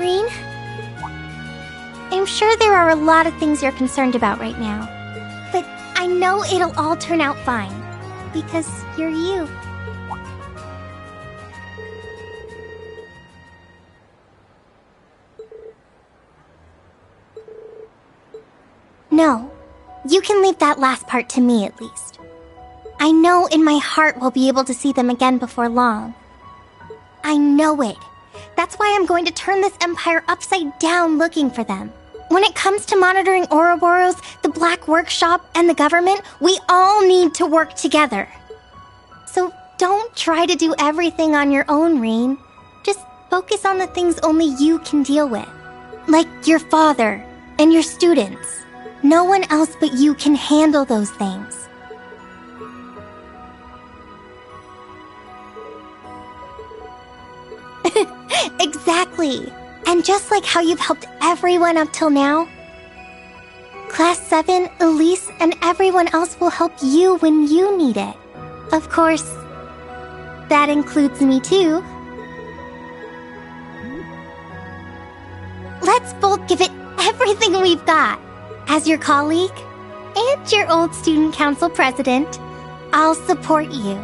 Green? I'm sure there are a lot of things you're concerned about right now. But I know it'll all turn out fine. Because you're you. No. You can leave that last part to me, at least. I know in my heart we'll be able to see them again before long. I know it. That's why I'm going to turn this empire upside down looking for them. When it comes to monitoring Ouroboros, the Black Workshop, and the government, we all need to work together. So don't try to do everything on your own, Rean. Just focus on the things only you can deal with. Like your father and your students. No one else but you can handle those things. Exactly. And just like how you've helped everyone up till now, Class 7, Elise, and everyone else will help you when you need it. Of course, that includes me too. Let's both give it everything we've got. As your colleague and your old student council president, I'll support you.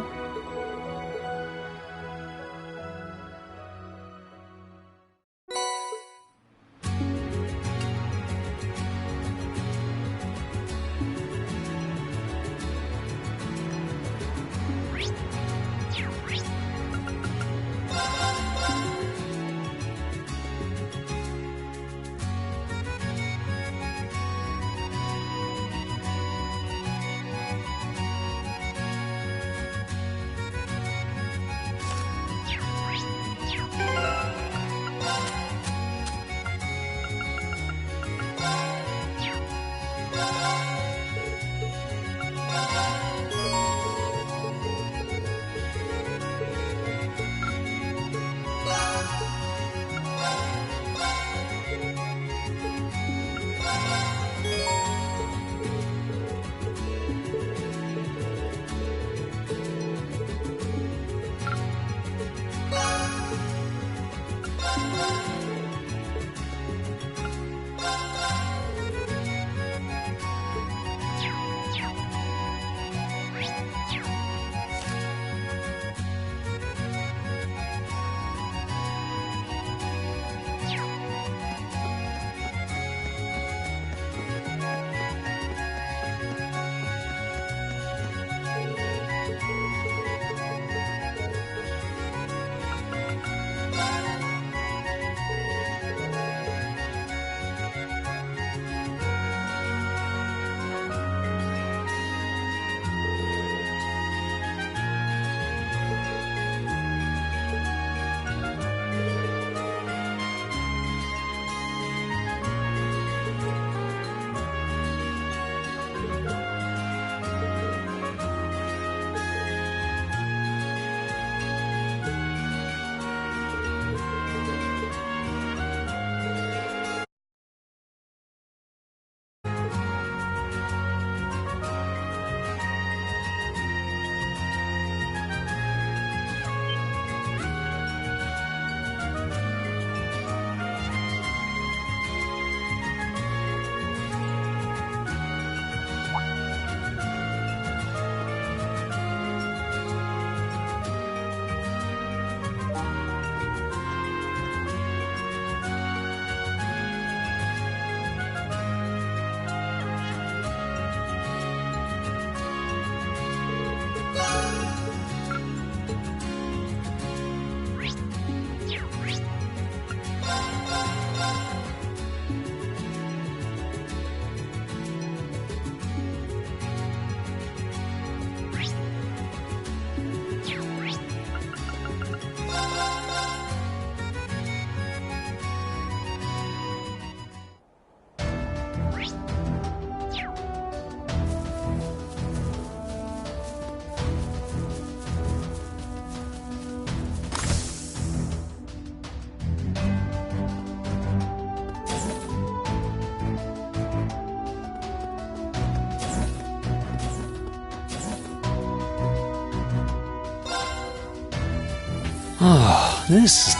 Oh, this is...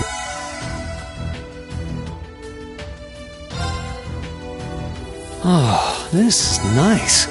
Oh, this is nice.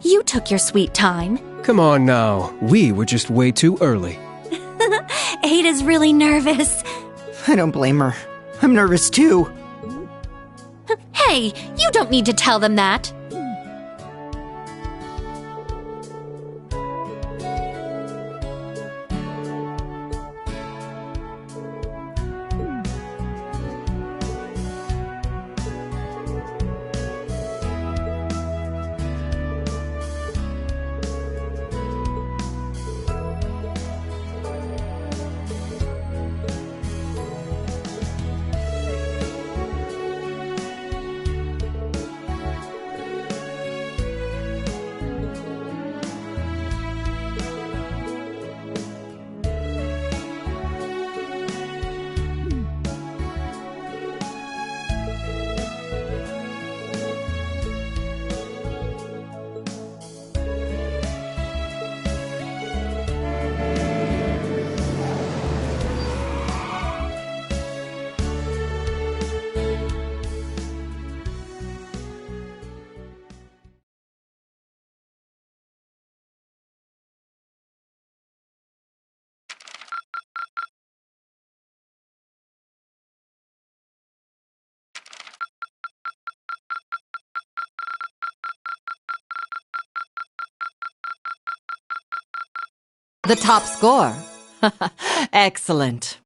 You took your sweet time. Come on now. We were just way too early. Ada's really nervous. I don't blame her. I'm nervous too. Hey, you don't need to tell them that. The top score. Excellent.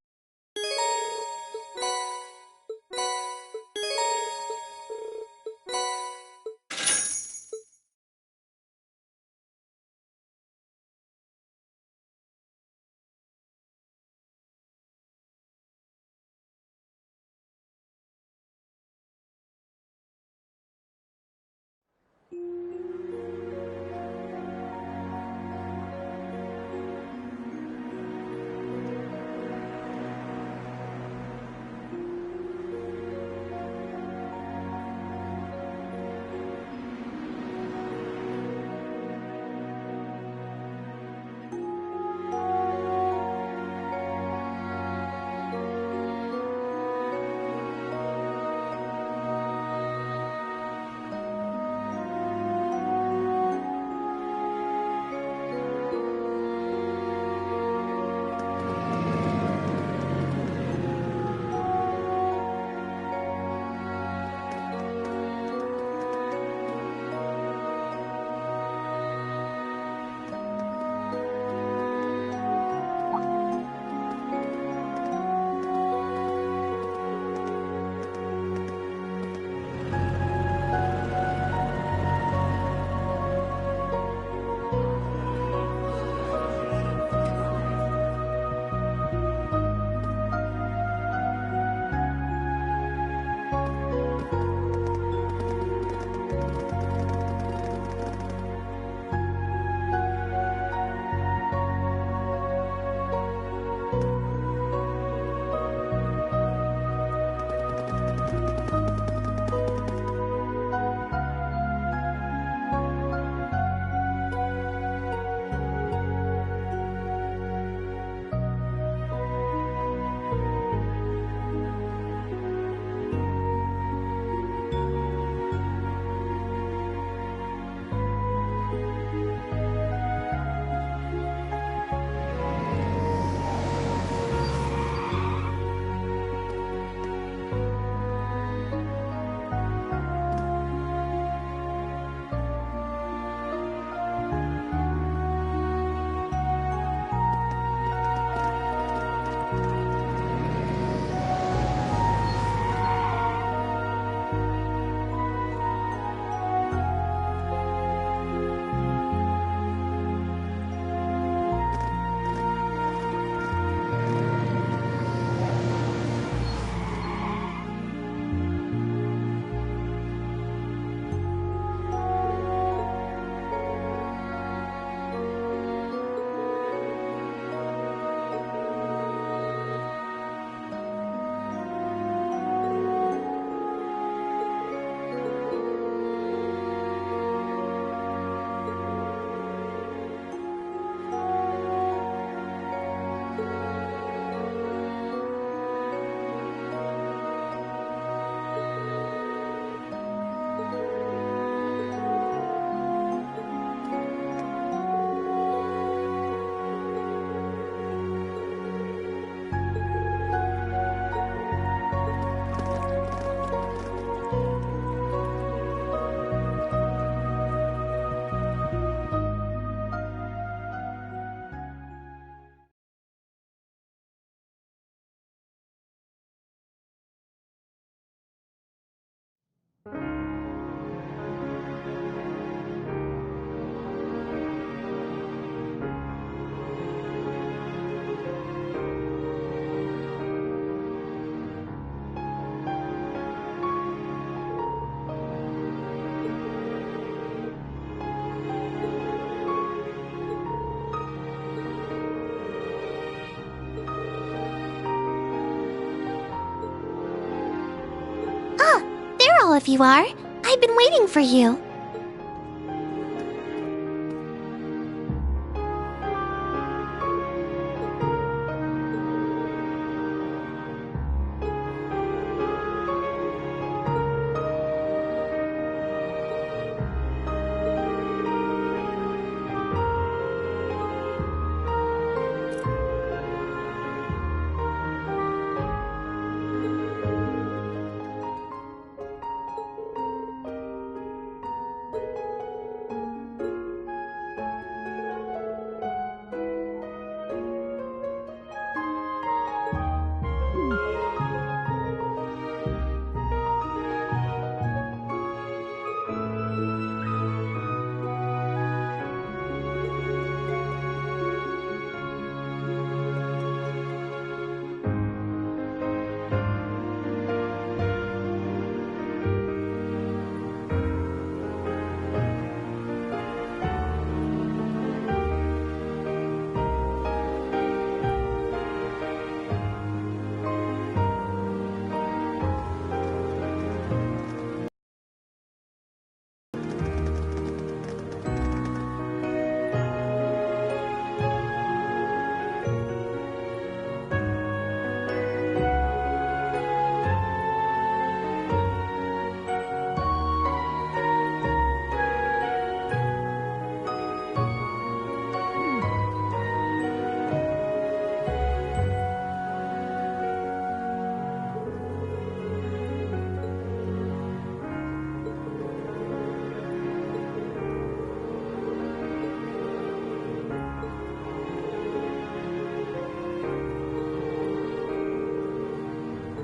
All of you are. I've been waiting for you.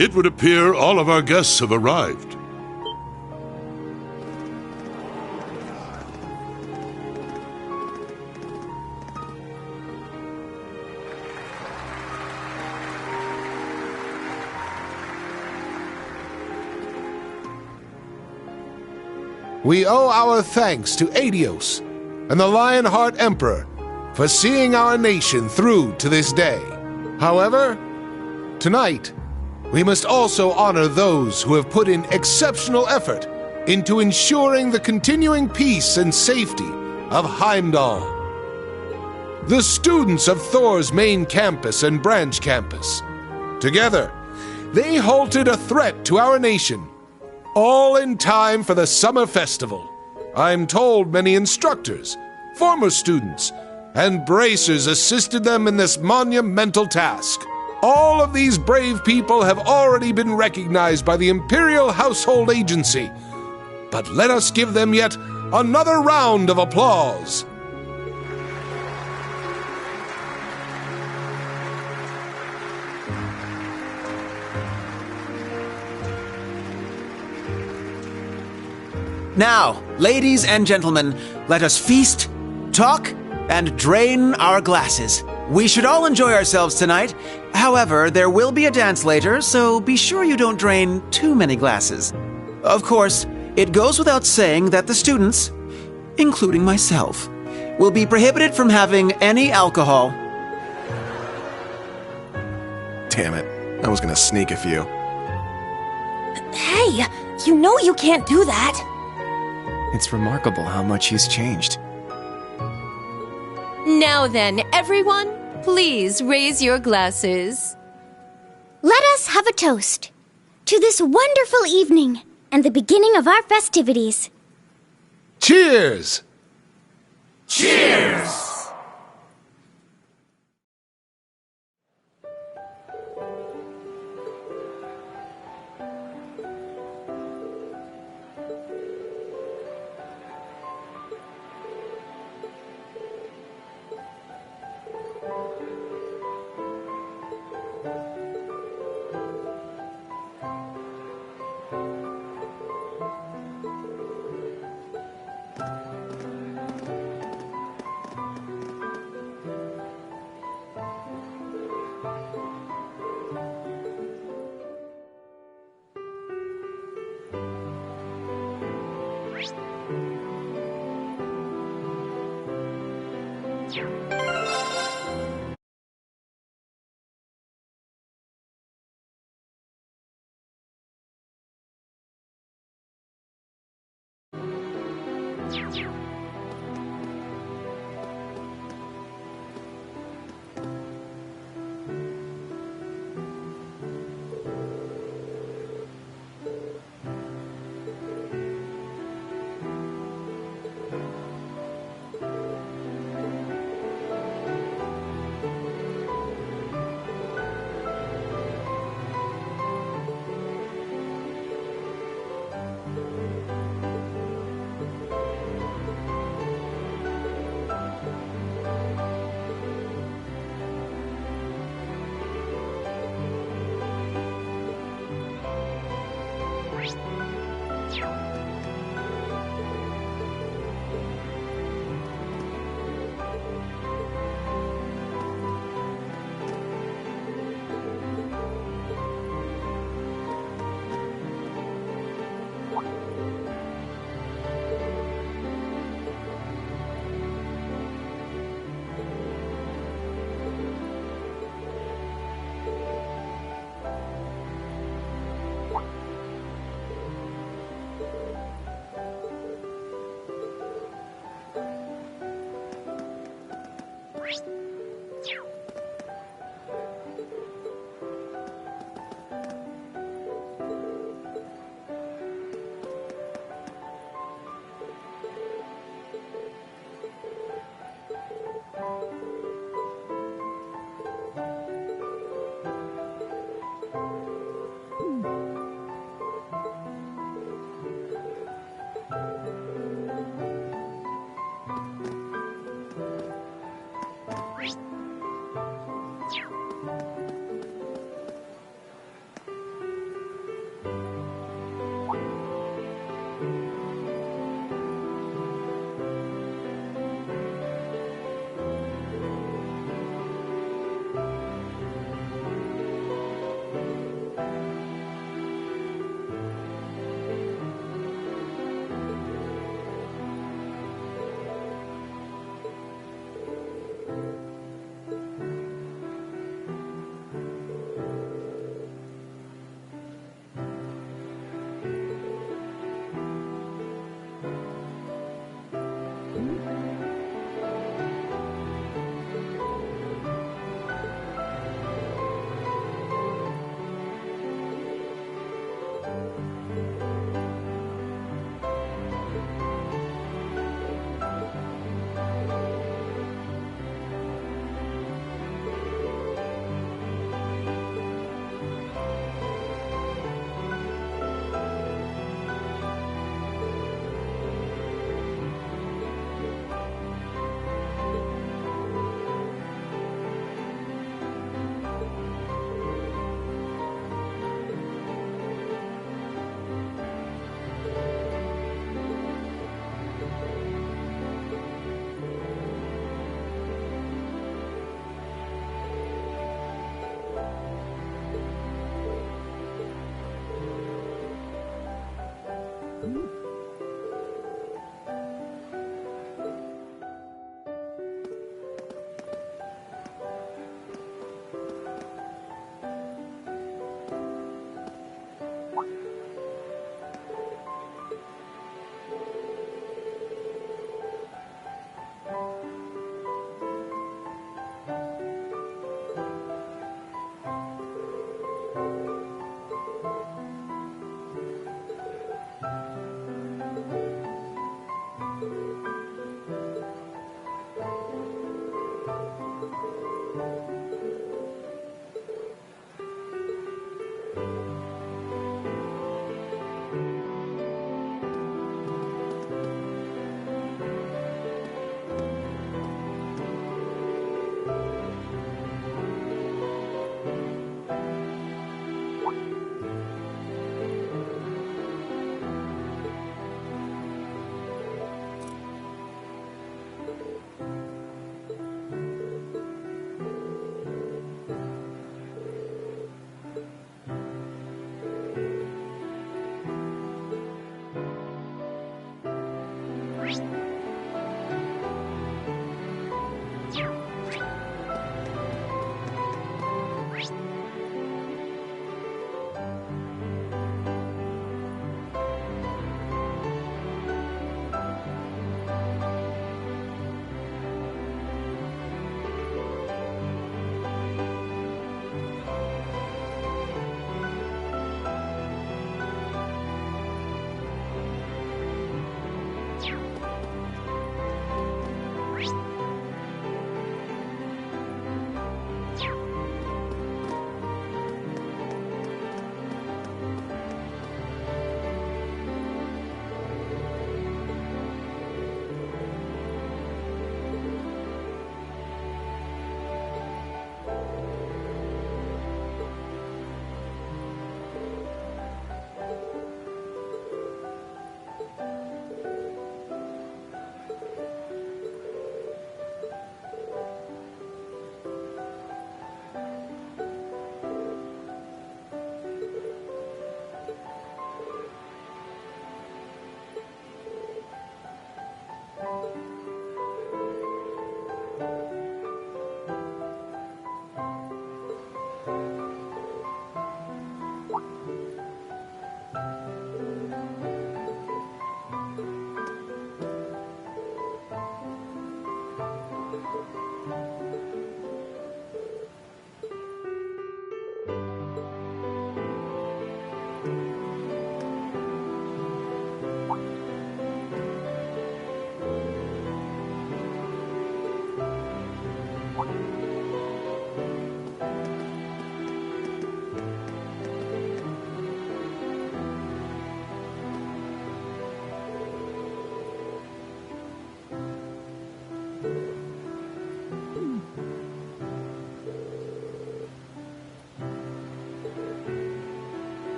It would appear all of our guests have arrived. We owe our thanks to Adios and the Lionheart Emperor for seeing our nation through to this day. However, tonight, we must also honor those who have put in exceptional effort into ensuring the continuing peace and safety of Heimdall. The students of Thor's main campus and branch campus. Together, they halted a threat to our nation, all in time for the summer festival. I'm told many instructors, former students, and bracers assisted them in this monumental task. All of these brave people have already been recognized by the Imperial Household Agency, but let us give them yet another round of applause. Now, ladies and gentlemen, let us feast, talk, and drain our glasses. We should all enjoy ourselves tonight. However, there will be a dance later, so be sure you don't drain too many glasses. Of course, it goes without saying that the students, including myself, will be prohibited from having any alcohol. Damn it. I was gonna sneak a few. Hey, you know you can't do that. It's remarkable how much he's changed. Now then, everyone, please raise your glasses. Let us have a toast to this wonderful evening and the beginning of our festivities. Cheers! Cheers!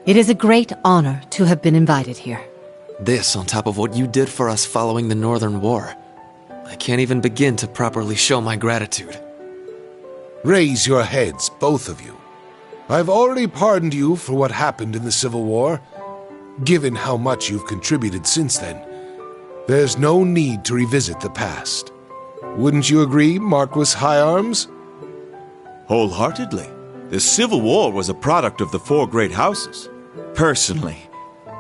It is a great honor to have been invited here. This on top of what you did for us following the Northern War. I can't even begin to properly show my gratitude. Raise your heads, both of you. I've already pardoned you for what happened in the Civil War. Given how much you've contributed since then, there's no need to revisit the past. Wouldn't you agree, Marquis High Arms? Wholeheartedly. The Civil War was a product of the four great houses. Personally,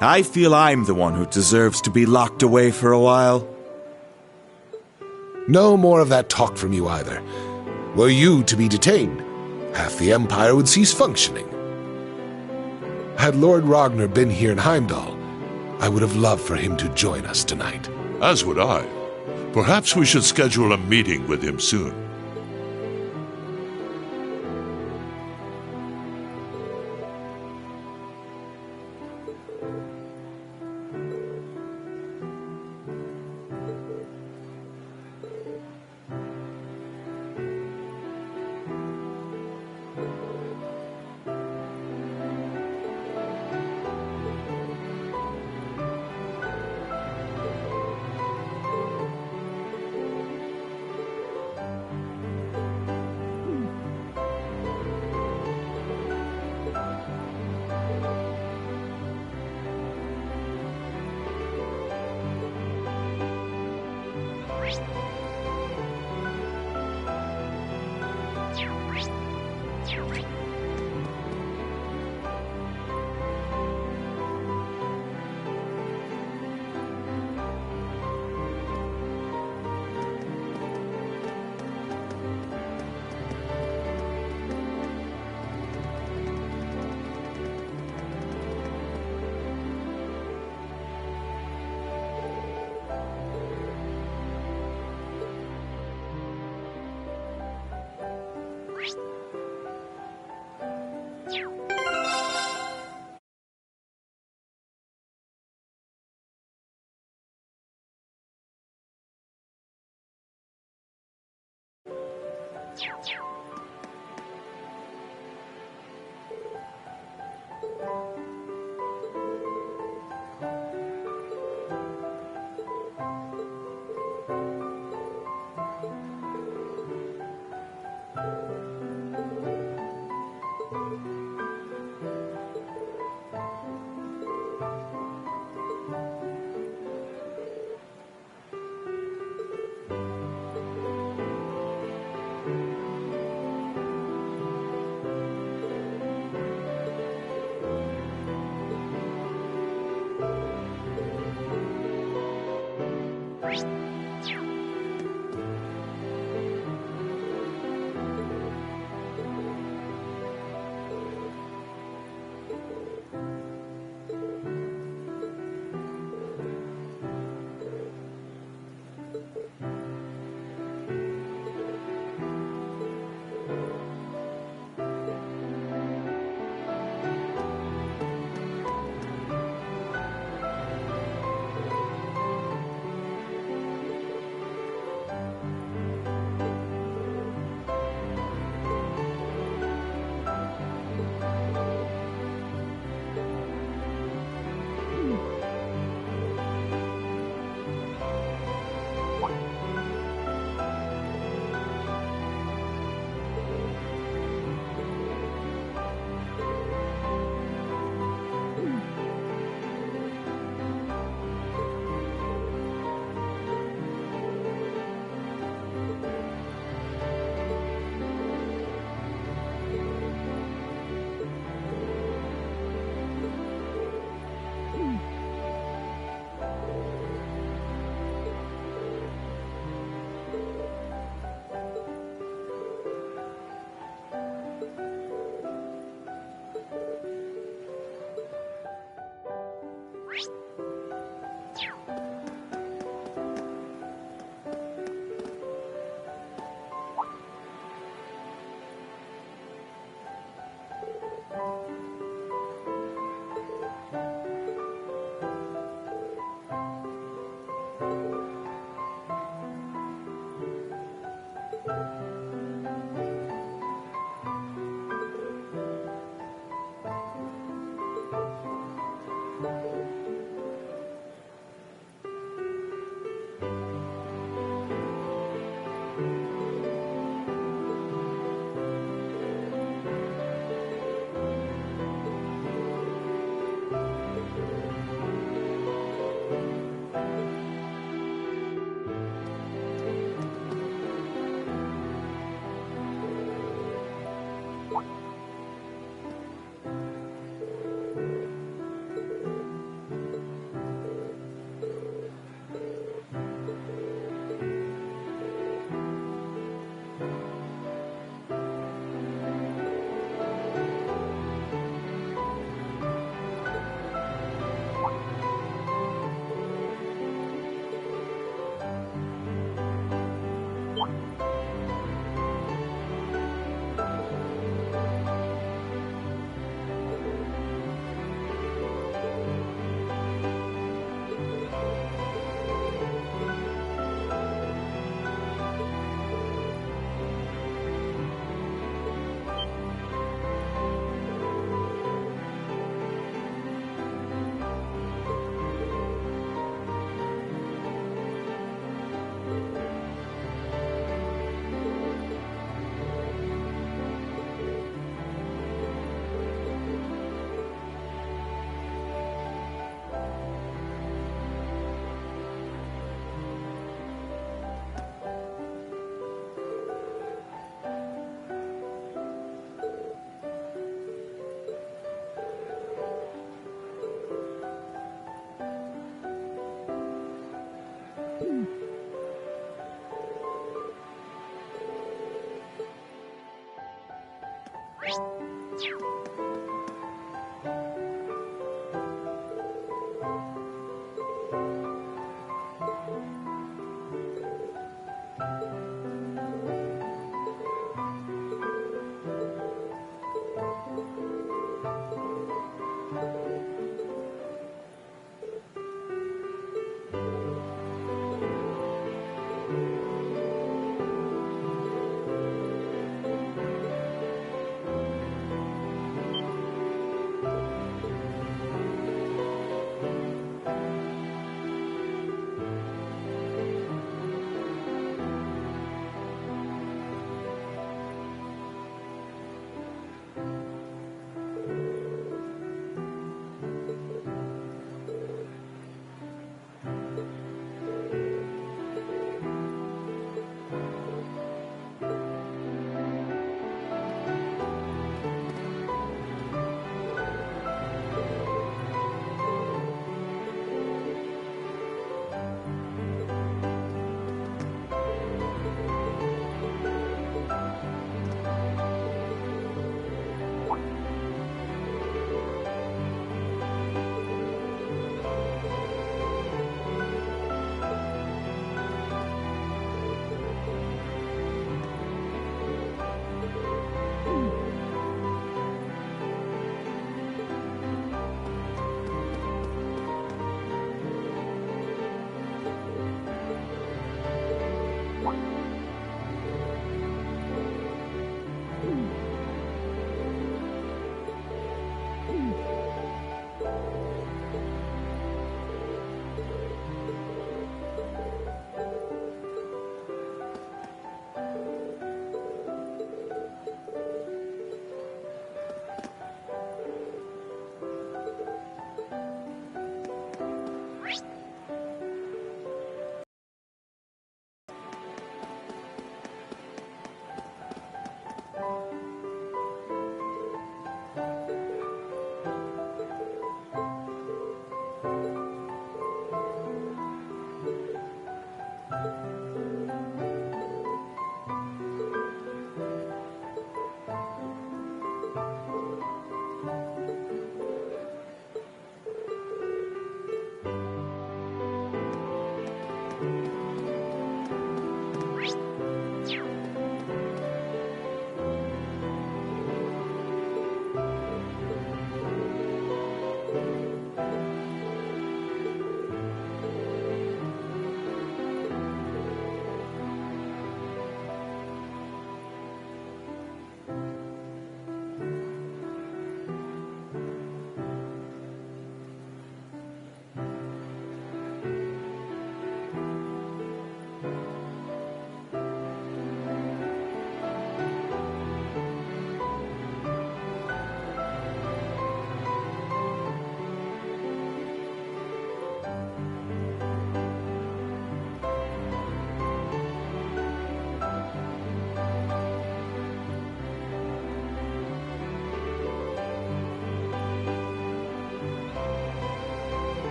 I feel I'm the one who deserves to be locked away for a while. No more of that talk from you either. Were you to be detained, half the Empire would cease functioning. Had Lord Ragnar been here in Heimdall, I would have loved for him to join us tonight. As would I. Perhaps we should schedule a meeting with him soon.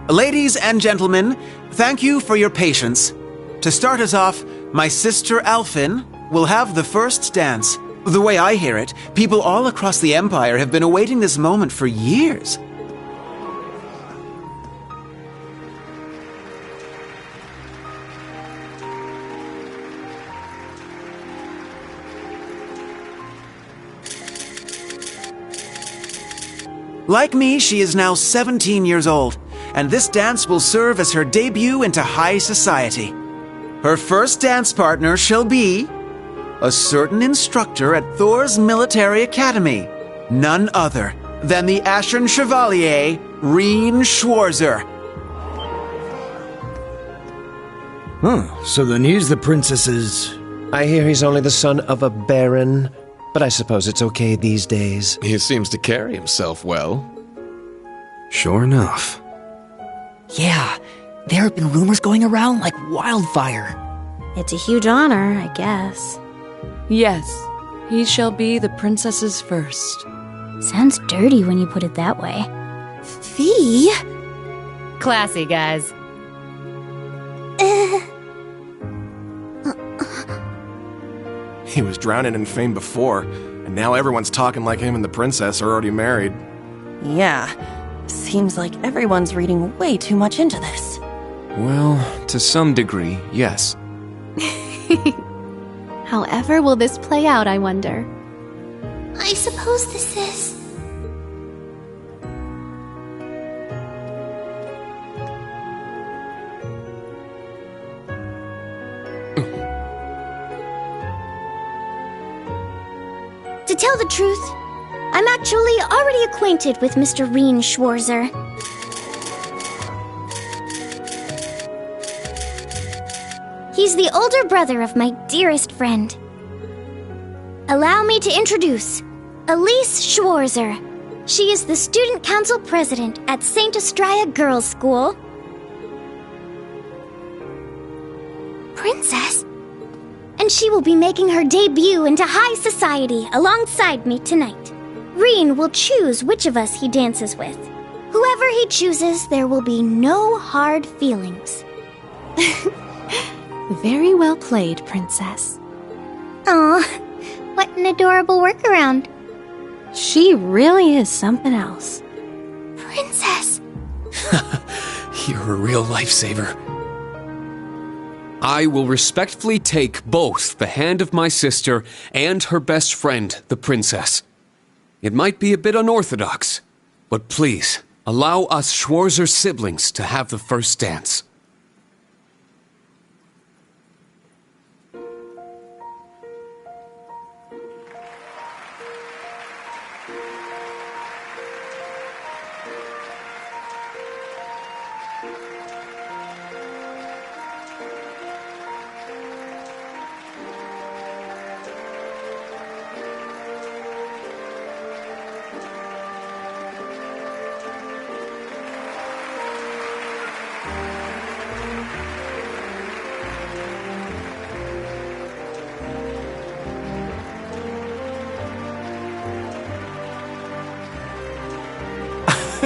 Ladies and gentlemen, thank you for your patience. To start us off, my sister Alphin will have the first dance. The way I hear it, people all across the Empire have been awaiting this moment for years. Like me, she is now 17 years old, and this dance will serve as her debut into high society. Her first dance partner shall be a certain instructor at Thor's military academy, none other than the Ashen Chevalier, Reen Schwarzer. Oh, so then he's the princess's... I hear he's only the son of a baron, but I suppose it's okay these days. He seems to carry himself well. Sure enough. Yeah, there have been rumors going around like wildfire. It's a huge honor, I guess. Yes, he shall be the princess's first. Sounds dirty when you put it that way. Fee? Classy, guys. He was drowning in fame before, and now everyone's talking like him and the princess are already married. Yeah, seems like everyone's reading way too much into this. Well, to some degree, yes. However will this play out, I wonder? I suppose this is... To tell the truth, I'm actually already acquainted with Mr. Reen Schwarzer. He's the older brother of my dearest friend. Allow me to introduce Elise Schwarzer. She is the student council president at St. Estrella Girls' School. Princess? And she will be making her debut into high society alongside me tonight. Reen will choose which of us he dances with. Whoever he chooses, there will be no hard feelings. Very well played, Princess. Aw, what an adorable workaround. She really is something else. Princess! You're a real lifesaver. I will respectfully take both the hand of my sister and her best friend, the princess. It might be a bit unorthodox, but please, allow us Schwarzer siblings to have the first dance.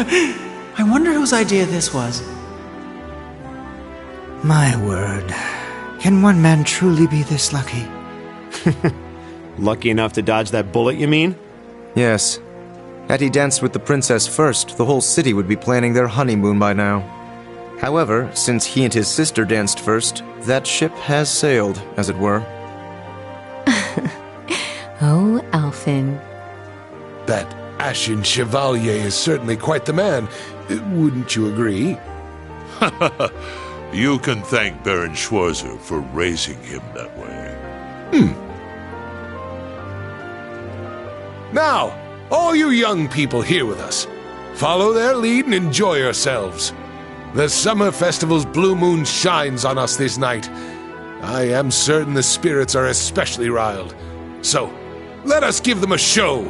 I wonder whose idea this was. My word. Can one man truly be this lucky? Lucky enough to dodge that bullet, you mean? Yes. Had he danced with the princess first, the whole city would be planning their honeymoon by now. However, since he and his sister danced first, that ship has sailed, as it were. Oh, Alfin. That Ashen Chevalier is certainly quite the man. Wouldn't you agree? You can thank Baron Schwarzer for raising him that way. Now, all you young people here with us, follow their lead and enjoy yourselves. The summer festival's blue moon shines on us this night. I am certain the spirits are especially riled. So, let us give them a show.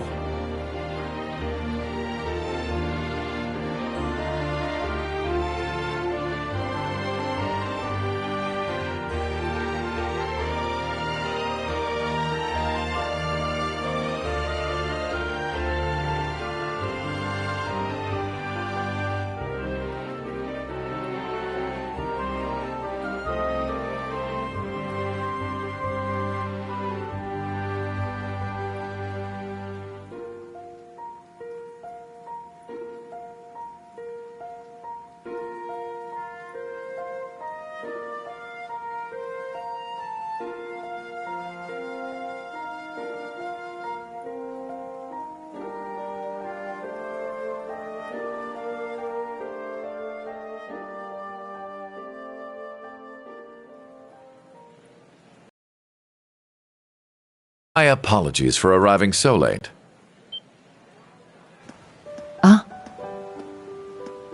My apologies for arriving so late.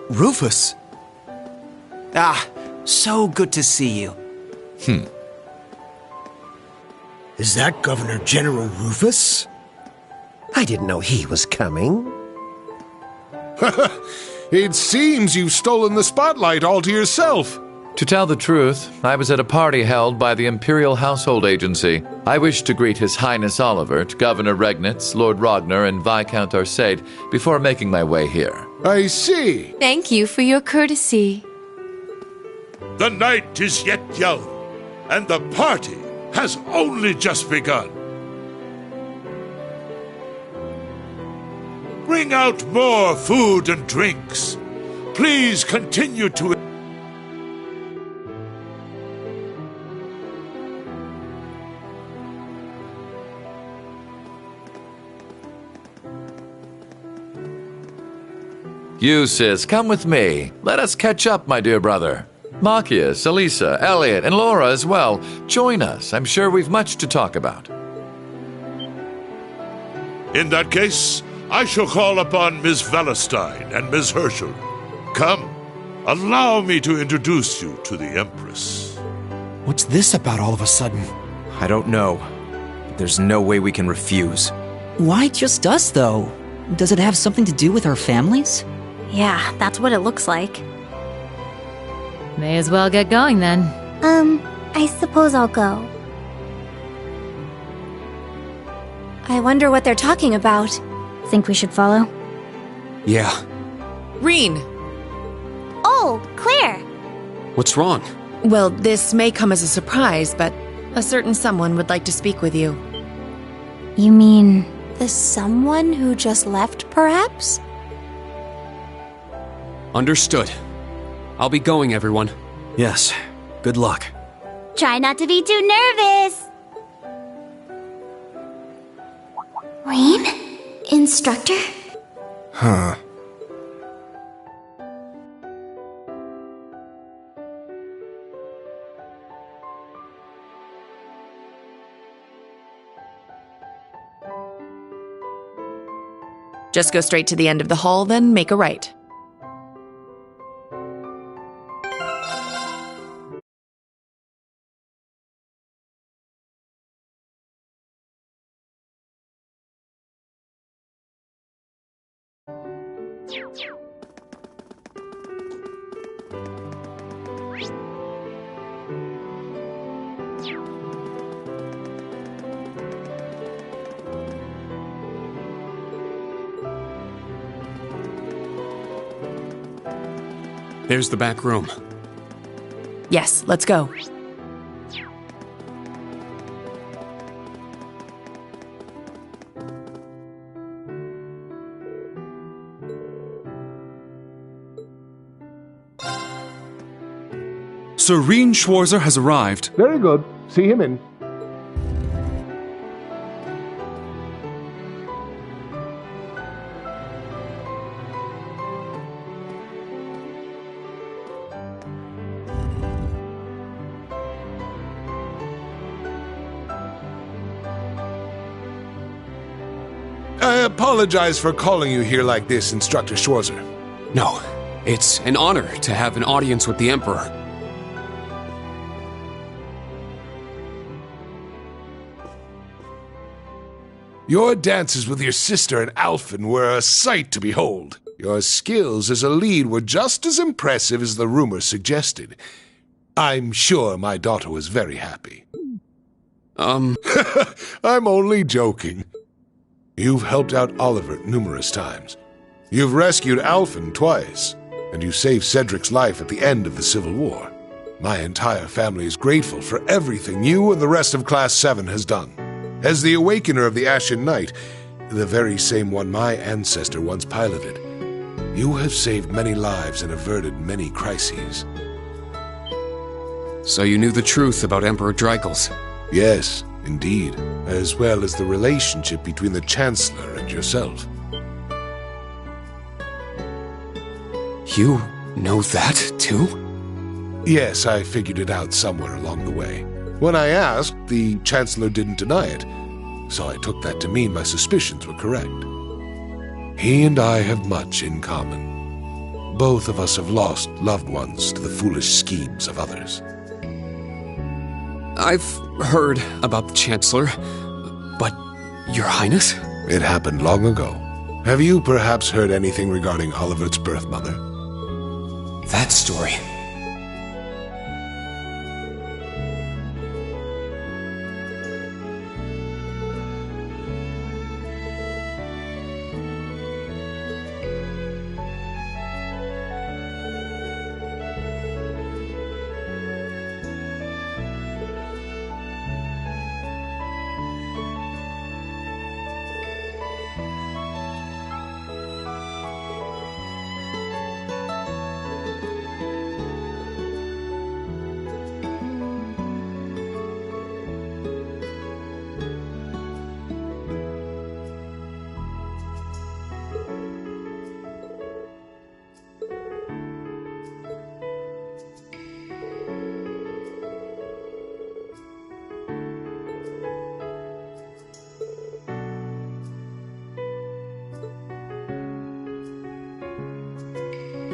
Rufus! Ah, so good to see you. Is that Governor General Rufus? I didn't know he was coming. It seems you've stolen the spotlight all to yourself. To tell the truth, I was at a party held by the Imperial Household Agency. I wish to greet His Highness Olivert, Governor Regnitz, Lord Ragnar, and Viscount Arcade before making my way here. I see. Thank you for your courtesy. The night is yet young, and the party has only just begun. Bring out more food and drinks. Please continue to... You, sis, come with me. Let us catch up, my dear brother. Machias, Elisa, Elliot, and Laura as well. Join us. I'm sure we've much to talk about. In that case, I shall call upon Miss Valestein and Miss Herschel. Come, allow me to introduce you to the Empress. What's this about all of a sudden? I don't know. But there's no way we can refuse. Why just us, though? Does it have something to do with our families? Yeah, that's what it looks like. May as well get going then. I suppose I'll go. I wonder what they're talking about. Think we should follow? Yeah. Reen! Oh, Claire! What's wrong? Well, this may come as a surprise, but a certain someone would like to speak with you. You mean... The someone who just left, perhaps? Understood. I'll be going, everyone. Yes. Good luck. Try not to be too nervous. Reen? Instructor? Huh. Just go straight to the end of the hall, then make a right. There's the back room. Yes, let's go. Sir Rien Schwarzer has arrived. Very good. See him in. I apologize for calling you here like this, Instructor Schwarzer. No, it's an honor to have an audience with the Emperor. Your dances with your sister and Alphen were a sight to behold. Your skills as a lead were just as impressive as the rumor suggested. I'm sure my daughter was very happy. I'm only joking. You've helped out Oliver numerous times. You've rescued Alphen twice, and you saved Cedric's life at the end of the Civil War. My entire family is grateful for everything you and the rest of Class 7 has done. As the Awakener of the Ashen Knight, the very same one my ancestor once piloted, you have saved many lives and averted many crises. So you knew the truth about Emperor Dreigels? Yes, indeed, as well as the relationship between the Chancellor and yourself. You know that, too? Yes, I figured it out somewhere along the way. When I asked, the Chancellor didn't deny it, so I took that to mean my suspicions were correct. He and I have much in common. Both of us have lost loved ones to the foolish schemes of others. I've heard about the Chancellor, but Your Highness? It happened long ago. Have you perhaps heard anything regarding Olivert's birth mother? That story.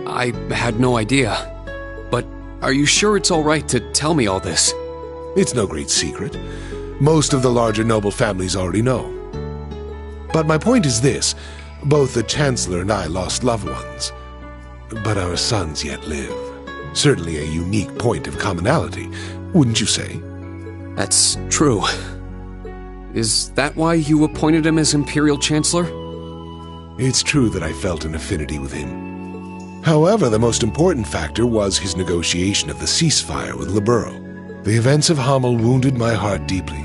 I had no idea. But are you sure it's all right to tell me all this? It's no great secret. Most of the larger noble families already know. But my point is this. Both the Chancellor and I lost loved ones. But our sons yet live. Certainly a unique point of commonality, wouldn't you say? That's true. Is that why you appointed him as Imperial Chancellor? It's true that I felt an affinity with him. However, the most important factor was his negotiation of the ceasefire with Liberl. The events of Hamel wounded my heart deeply.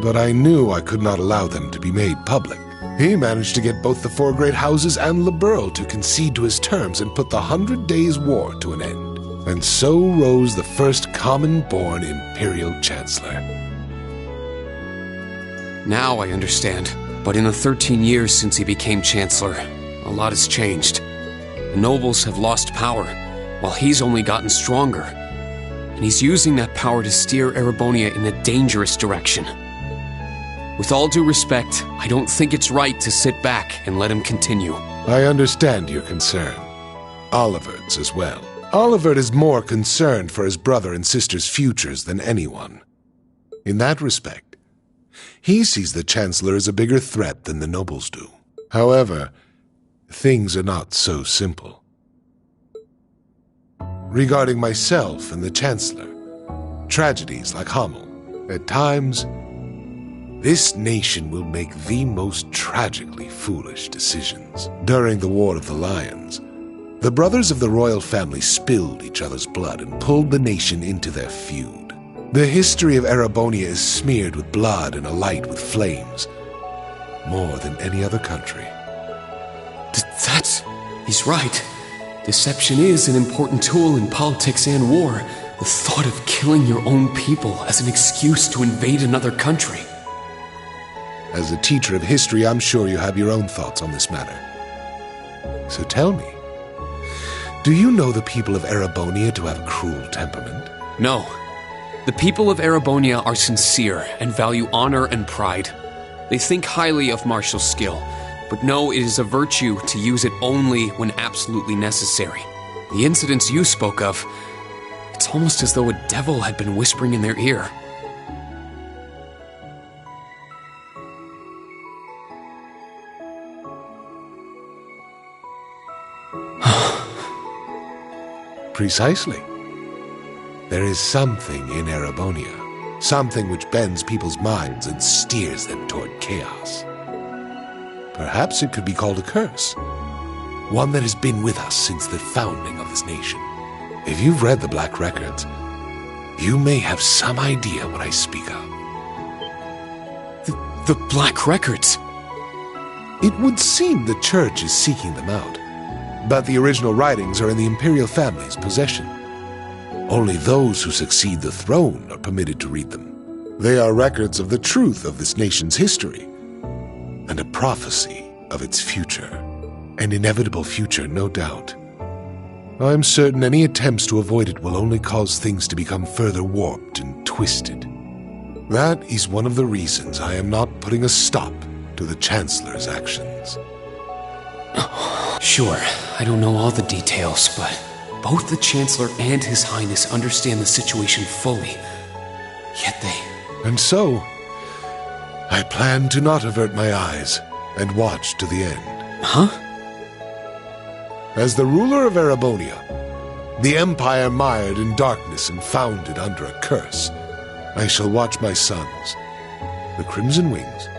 But I knew I could not allow them to be made public. He managed to get both the Four Great Houses and Liberl to concede to his terms and put the 100 Days' War to an end. And so rose the first common-born Imperial Chancellor. Now I understand. But in the 13 years since he became Chancellor, a lot has changed. The nobles have lost power, while he's only gotten stronger. And he's using that power to steer Erebonia in a dangerous direction. With all due respect, I don't think it's right to sit back and let him continue. I understand your concern. Olivert's as well. Olivert is more concerned for his brother and sister's futures than anyone. In that respect, he sees the Chancellor as a bigger threat than the nobles do. However, things are not so simple. Regarding myself and the Chancellor, tragedies like Hamel, at times, this nation will make the most tragically foolish decisions. During the War of the Lions, the brothers of the royal family spilled each other's blood and pulled the nation into their feud. The history of Erebonia is smeared with blood and alight with flames, more than any other country. He's right. Deception is an important tool in politics and war, The thought of killing your own people as an excuse to invade another country. As a teacher of history, I'm sure you have your own thoughts on this matter. So tell me, do you know the people of Erebonia to have a cruel temperament? No. The people of Erebonia are sincere and value honor and pride. They think highly of martial skill, but know it is a virtue to use it only when absolutely necessary. The incidents you spoke of, it's almost as though a devil had been whispering in their ear. Precisely. There is something in Erebonia, something which bends people's minds and steers them toward chaos. Perhaps it could be called a curse, one that has been with us since the founding of this nation. If you've read the Black Records, you may have some idea what I speak of. The Black Records? It would seem the Church is seeking them out, but the original writings are in the Imperial family's possession. Only those who succeed the throne are permitted to read them. They are records of the truth of this nation's history, and a prophecy of its future. An inevitable future, no doubt. I'm certain any attempts to avoid it will only cause things to become further warped and twisted. That is one of the reasons I am not putting a stop to the Chancellor's actions. Sure, I don't know all the details, but both the Chancellor and His Highness understand the situation fully. Yet they... And so, I plan to not avert my eyes and watch to the end. Huh? As the ruler of Erebonia, the empire mired in darkness and founded under a curse, I shall watch my sons, the Crimson Wings,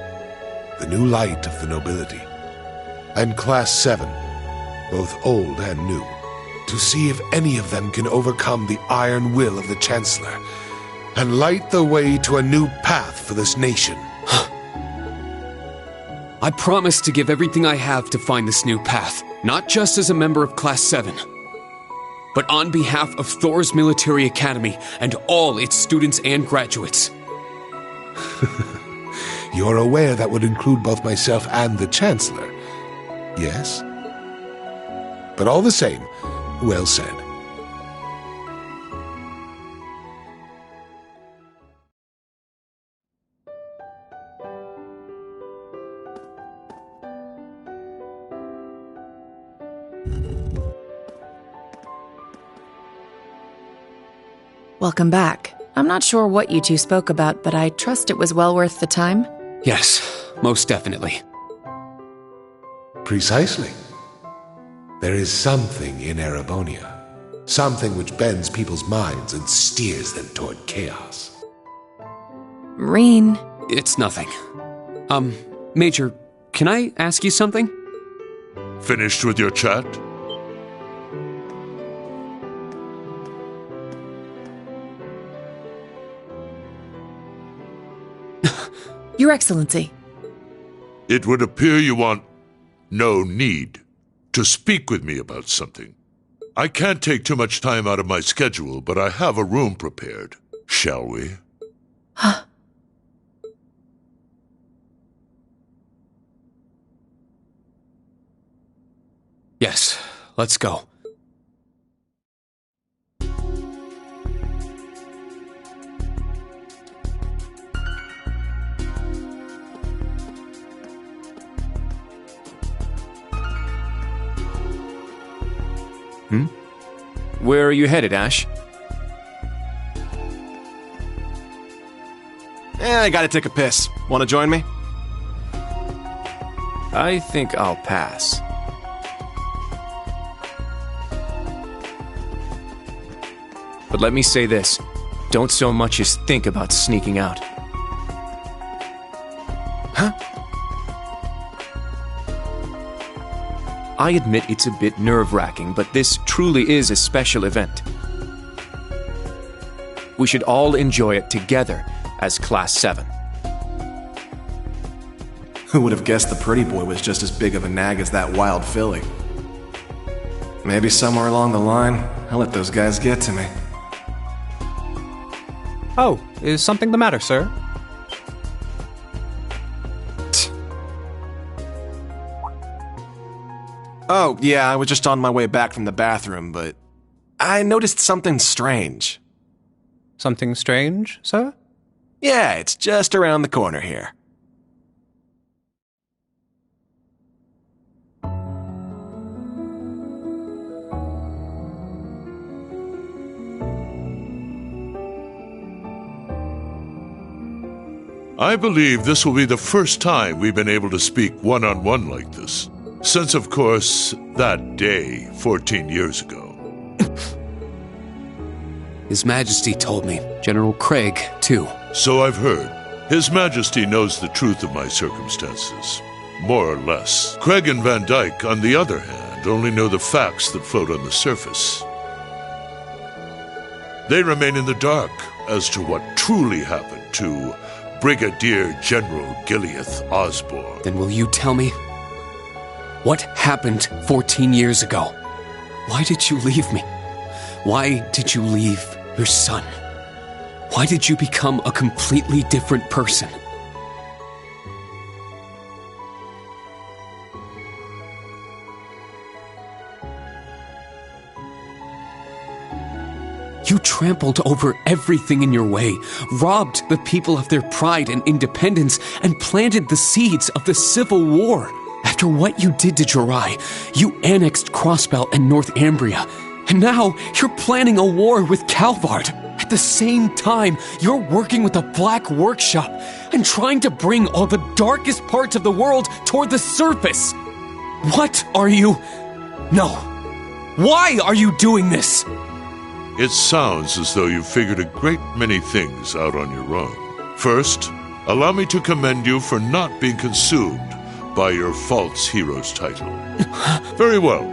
the new light of the nobility, and Class 7, both old and new, to see if any of them can overcome the iron will of the Chancellor and light the way to a new path for this nation. I promise to give everything I have to find this new path, not just as a member of Class 7, but on behalf of Thor's Military Academy and all its students and graduates. You're aware that would include both myself and the Chancellor, yes? But all the same, well said. Welcome back. I'm not sure what you two spoke about, but I trust it was well worth the time. Yes, most definitely. Precisely. There is something in Erebonia, something which bends people's minds and steers them toward chaos. Reen. It's nothing. Major, can I ask you something? Finished with your chat? Your Excellency. It would appear you want no need to speak with me about something. I can't take too much time out of my schedule, but I have a room prepared. Shall we? Huh? Yes, let's go. Where are you headed, Ash? I gotta take a piss. Wanna join me? I think I'll pass. But let me say this. Don't so much as think about sneaking out. Huh? I admit it's a bit nerve-wracking, but this truly is a special event. We should all enjoy it together as Class 7. Who would have guessed the pretty boy was just as big of a nag as that wild filly? Maybe somewhere along the line, I'll let those guys get to me. Oh, is something the matter, sir? Oh, yeah, I was just on my way back from the bathroom, but I noticed something strange. Something strange, sir? Yeah, it's just around the corner here. I believe this will be the first time we've been able to speak one-on-one like this. Since, of course, that day 14 years ago. His Majesty told me. General Craig, too. So I've heard. His Majesty knows the truth of my circumstances. More or less. Craig and Van Dyke, on the other hand, only know the facts that float on the surface. They remain in the dark as to what truly happened to Brigadier General Gileath Osborne. Then will you tell me? What happened 14 years ago? Why did you leave me? Why did you leave your son? Why did you become a completely different person? You trampled over everything in your way, robbed the people of their pride and independence, and planted the seeds of the Civil War. After what you did to Jirai, you annexed Crossbelt and Northumbria, and now you're planning a war with Calvard. At the same time, you're working with a black workshop and trying to bring all the darkest parts of the world toward the surface. What are you... No. Why are you doing this? It sounds as though you've figured a great many things out on your own. First, allow me to commend you for not being consumed by your false hero's title. Very well.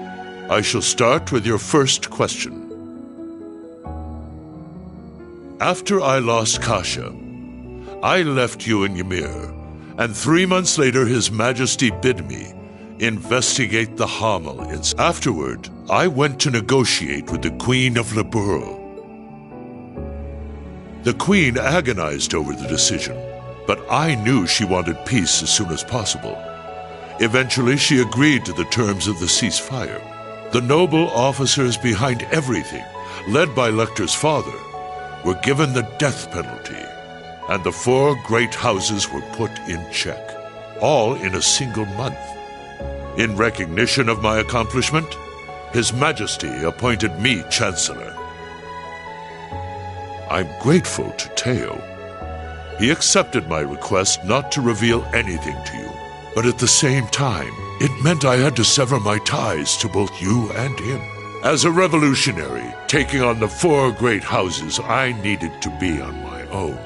I shall start with your first question. After I lost Kasha, I left you in Ymir, and 3 months later His Majesty bid me investigate the Hamel. Afterward, I went to negotiate with the Queen of Liberl. The Queen agonized over the decision, but I knew she wanted peace as soon as possible. Eventually, she agreed to the terms of the ceasefire. The noble officers behind everything, led by Lecter's father, were given the death penalty, and the 4 great houses were put in check, all in a single month. In recognition of my accomplishment, His Majesty appointed me Chancellor. I'm grateful to Teo. He accepted my request not to reveal anything to you, but at the same time, it meant I had to sever my ties to both you and him. As a revolutionary, taking on the 4 great houses, I needed to be on my own.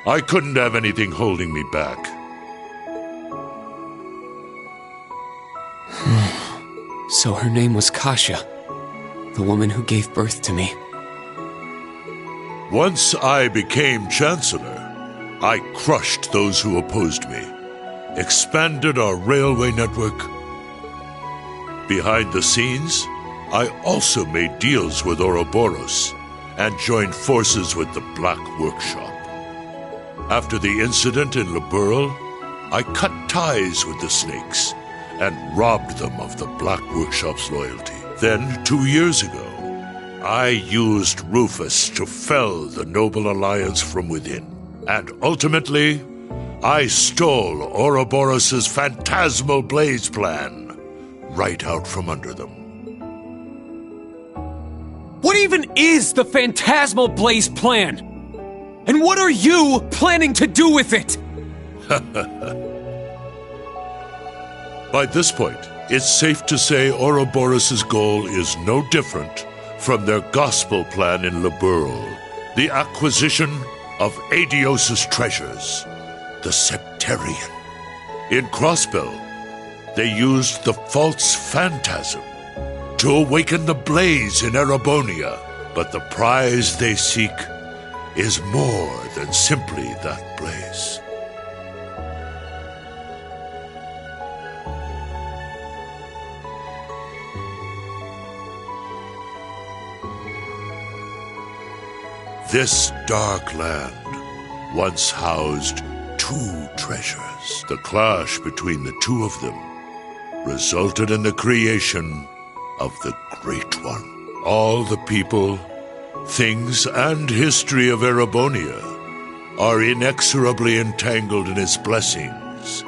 I couldn't have anything holding me back. So her name was Kasha, the woman who gave birth to me. Once I became Chancellor, I crushed those who opposed me, expanded our railway network. Behind the scenes, I also made deals with Ouroboros and joined forces with the Black Workshop. After the incident in Liberl, I cut ties with the Snakes and robbed them of the Black Workshop's loyalty. Then, 2 years ago, I used Rufus to fell the Noble Alliance from within. And ultimately, I stole Ouroboros' phantasmal blaze plan right out from under them. What even is the Phantasmal Blaze plan? And what are you planning to do with it? By this point, it's safe to say Ouroboros' goal is no different from their gospel plan in Liberl, the acquisition of Adios' treasures, the Septarian. In Crossbell, they used the false phantasm to awaken the blaze in Erebonia, but the prize they seek is more than simply that blaze. This dark land once housed two treasures. The clash between the two of them resulted in the creation of the Great One. All the people, things, and history of Erebonia are inexorably entangled in its blessings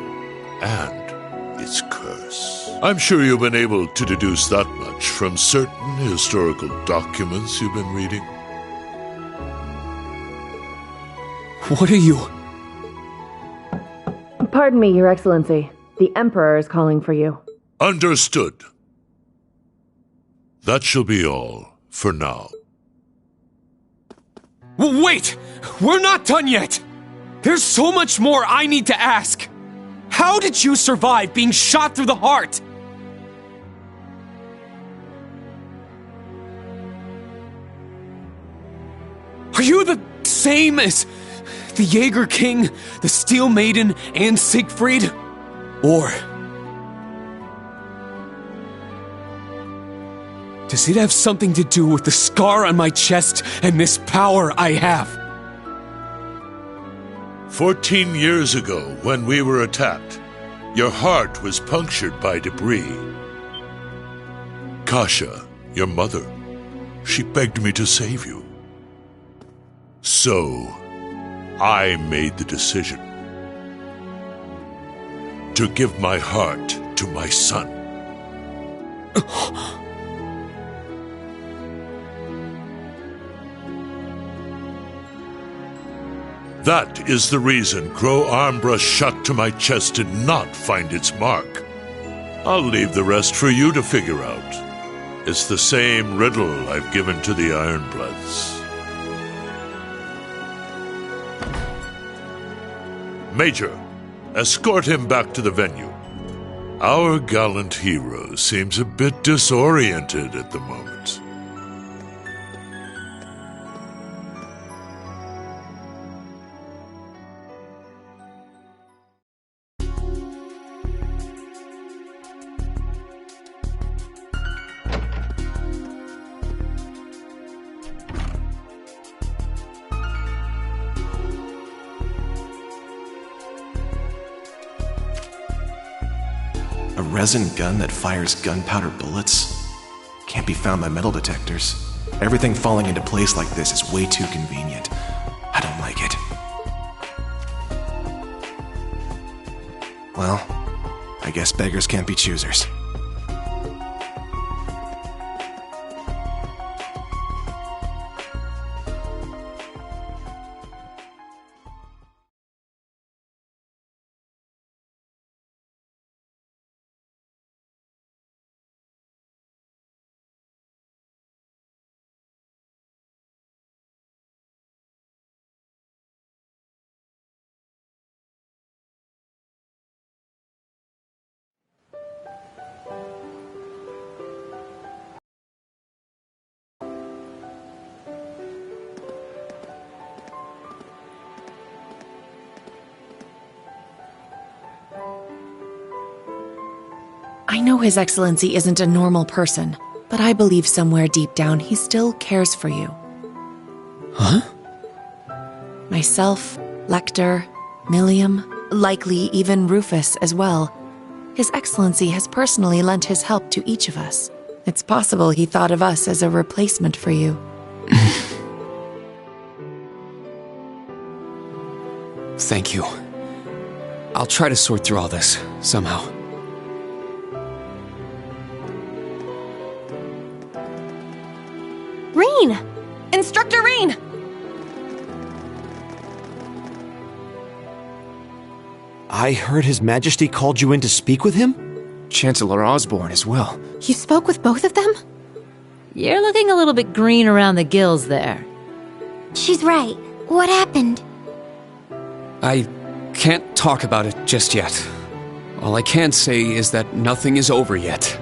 and its curse. I'm sure you've been able to deduce that much from certain historical documents you've been reading. What are you? Pardon me, Your Excellency. The Emperor is calling for you. Understood. That shall be all for now. Wait! We're not done yet! There's so much more I need to ask! How did you survive being shot through the heart? Are you the same as the Jaeger King, the Steel Maiden, and Siegfried? Or does it have something to do with the scar on my chest and this power I have? 14 years ago, when we were attacked, your heart was punctured by debris. Kasha, your mother, she begged me to save you. So, I made the decision to give my heart to my son. That is the reason Crow Armbrush shot to my chest did not find its mark. I'll leave the rest for you to figure out. It's the same riddle I've given to the Ironbloods. Major, escort him back to the venue. Our gallant hero seems a bit disoriented at the moment. A resin gun that fires gunpowder bullets? Can't be found by metal detectors. Everything falling into place like this is way too convenient. I don't like it. Well, I guess beggars can't be choosers. I know His Excellency isn't a normal person, but I believe somewhere deep down he still cares for you. Huh? Myself, Lecter, Milliam, likely even Rufus as well. His Excellency has personally lent his help to each of us. It's possible he thought of us as a replacement for you. Thank you. I'll try to sort through all this, somehow. Rain! Instructor Rain! I heard His Majesty called you in to speak with him? Chancellor Osborne as well. You spoke with both of them? You're looking a little bit green around the gills there. She's right. What happened? I can't talk about it just yet. All I can say is that nothing is over yet.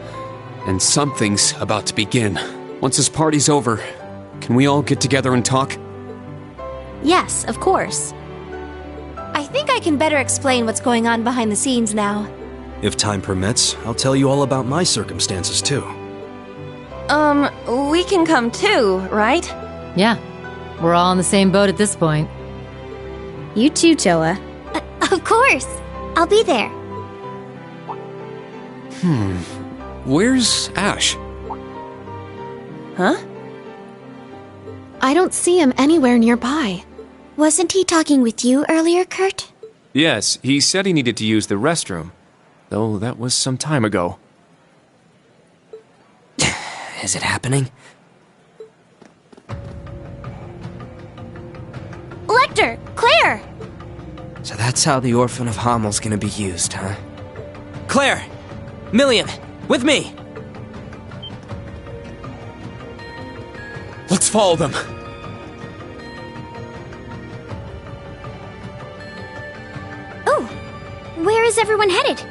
And something's about to begin. Once this party's over, can we all get together and talk? Yes, of course. I think I can better explain what's going on behind the scenes now. If time permits, I'll tell you all about my circumstances too. We can come too, right? Yeah. We're all in the same boat at this point. You too, Toa. Of course. I'll be there. Where's Ash? Huh? I don't see him anywhere nearby. Wasn't he talking with you earlier, Kurt? Yes, he said he needed to use the restroom, though that was some time ago. Is it happening? Lecter! Claire! So that's how the Orphan of Hammel's gonna be used, huh? Claire! Milliam! With me! Let's follow them. Oh, where is everyone headed?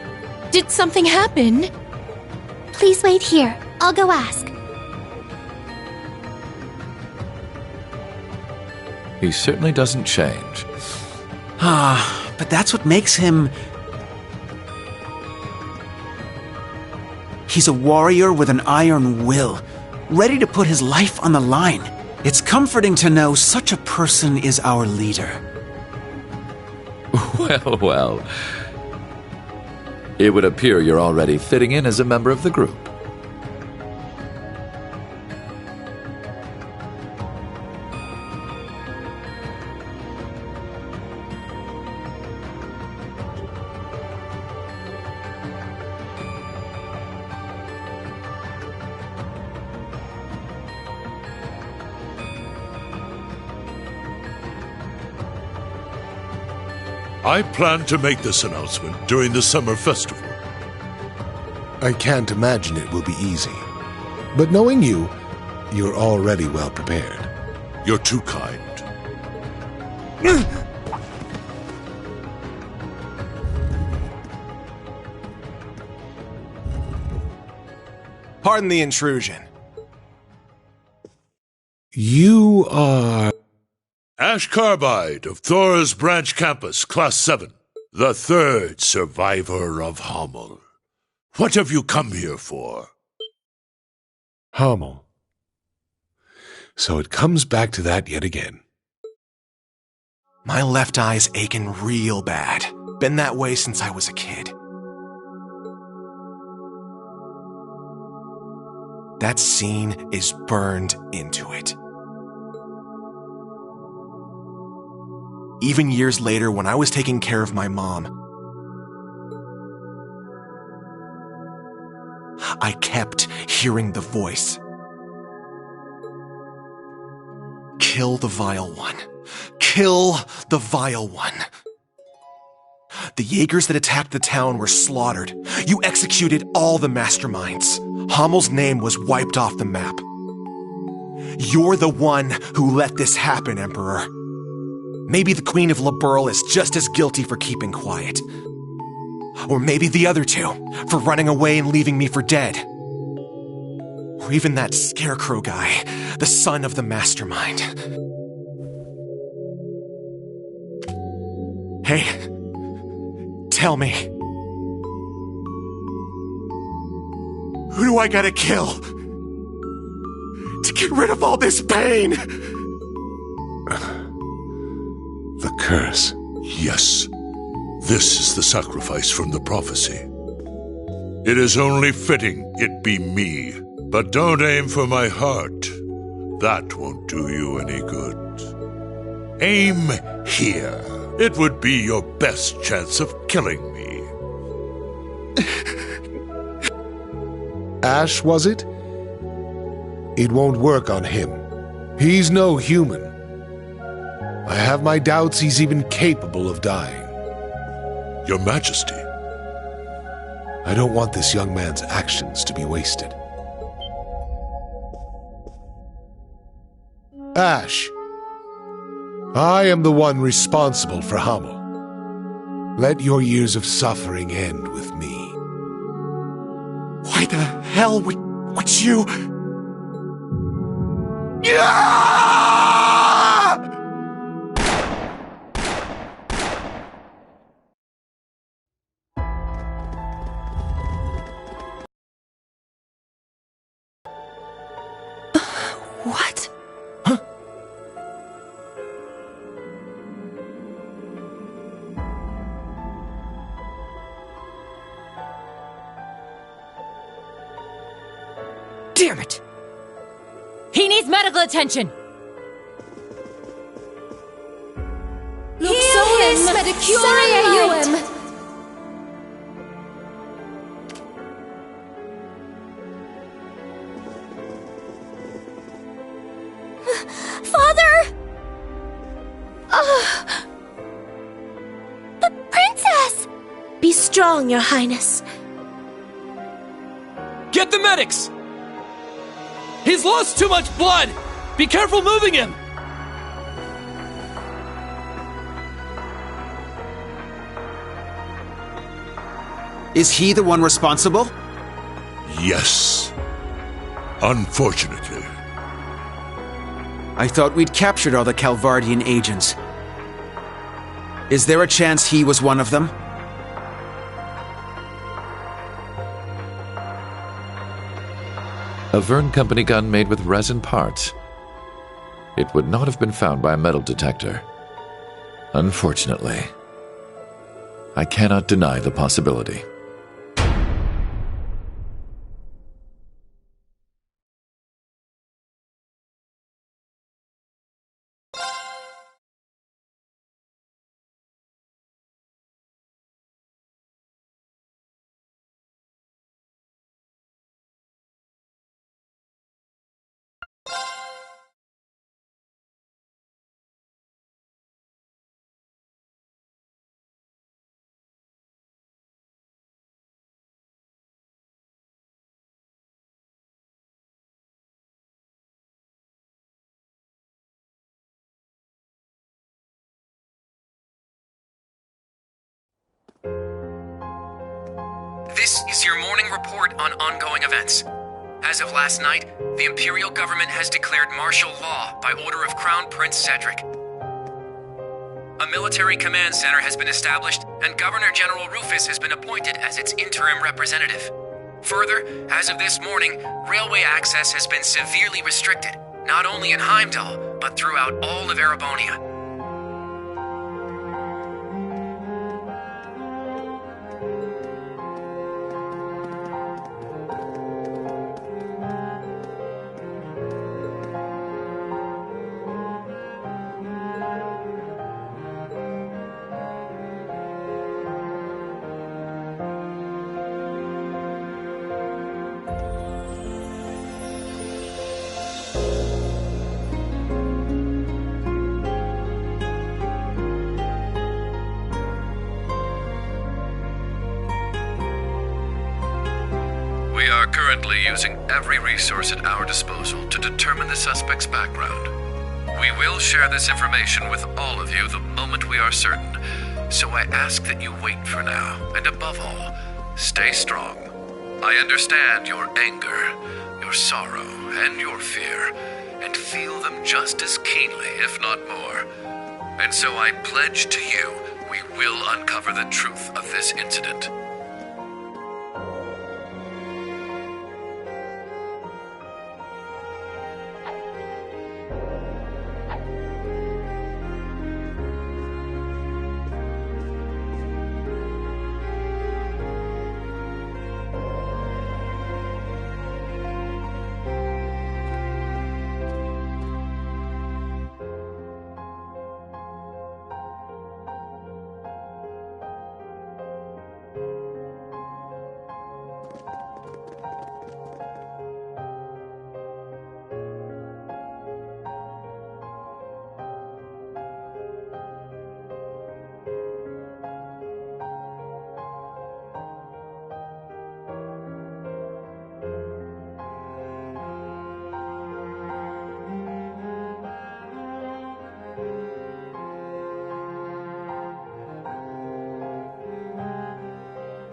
Did something happen? Please wait here. I'll go ask. He certainly doesn't change. But that's what makes him... He's a warrior with an iron will, ready to put his life on the line. It's comforting to know such a person is our leader. Well, well. It would appear you're already fitting in as a member of the group. I plan to make this announcement during the summer festival. I can't imagine it will be easy. But knowing you, you're already well prepared. You're too kind. Pardon the intrusion. You are... Ash Carbide of Thor's Branch Campus, Class 7. The third survivor of Hammel. What have you come here for? Hammel. So it comes back to that yet again. My left eye's aching real bad. Been that way since I was a kid. That scene is burned into it. Even years later, when I was taking care of my mom, I kept hearing the voice. Kill the Vile One. Kill the Vile One. The Jaegers that attacked the town were slaughtered. You executed all the masterminds. Hammel's name was wiped off the map. You're the one who let this happen, Emperor. Maybe the Queen of Laburl is just as guilty for keeping quiet. Or maybe the other two, for running away and leaving me for dead. Or even that Scarecrow guy, the son of the mastermind. Hey, tell me. Who do I gotta kill? To get rid of all this pain? The curse. Yes. This is the sacrifice from the prophecy. It is only fitting it be me. But don't aim for my heart. That won't do you any good. Aim here. It would be your best chance of killing me. Ash, was it? It won't work on him. He's no human. I have my doubts he's even capable of dying. Your Majesty. I don't want this young man's actions to be wasted. Ash, I am the one responsible for Hammel. Let your years of suffering end with me. Why the hell would you... What? Huh? Damn it! He needs medical attention! Father! The princess! Be strong, Your Highness. Get the medics! He's lost too much blood! Be careful moving him! Is he the one responsible? Yes. Unfortunately. I thought we'd captured all the Calvardian agents. Is there a chance he was one of them? A Verne Company gun made with resin parts. It would not have been found by a metal detector. Unfortunately. I cannot deny the possibility. This is your morning report on ongoing events. As of last night, the Imperial government has declared martial law by order of Crown Prince Cedric. A military command center has been established, and Governor General Rufus has been appointed as its interim representative. Further, as of this morning, railway access has been severely restricted, not only in Heimdall, but throughout all of Erebonia. We are currently using every resource at our disposal to determine the suspect's background. We will share this information with all of you the moment we are certain, so I ask that you wait for now, and above all, stay strong. I understand your anger, your sorrow, and your fear, and feel them just as keenly, if not more. And so I pledge to you, we will uncover the truth of this incident.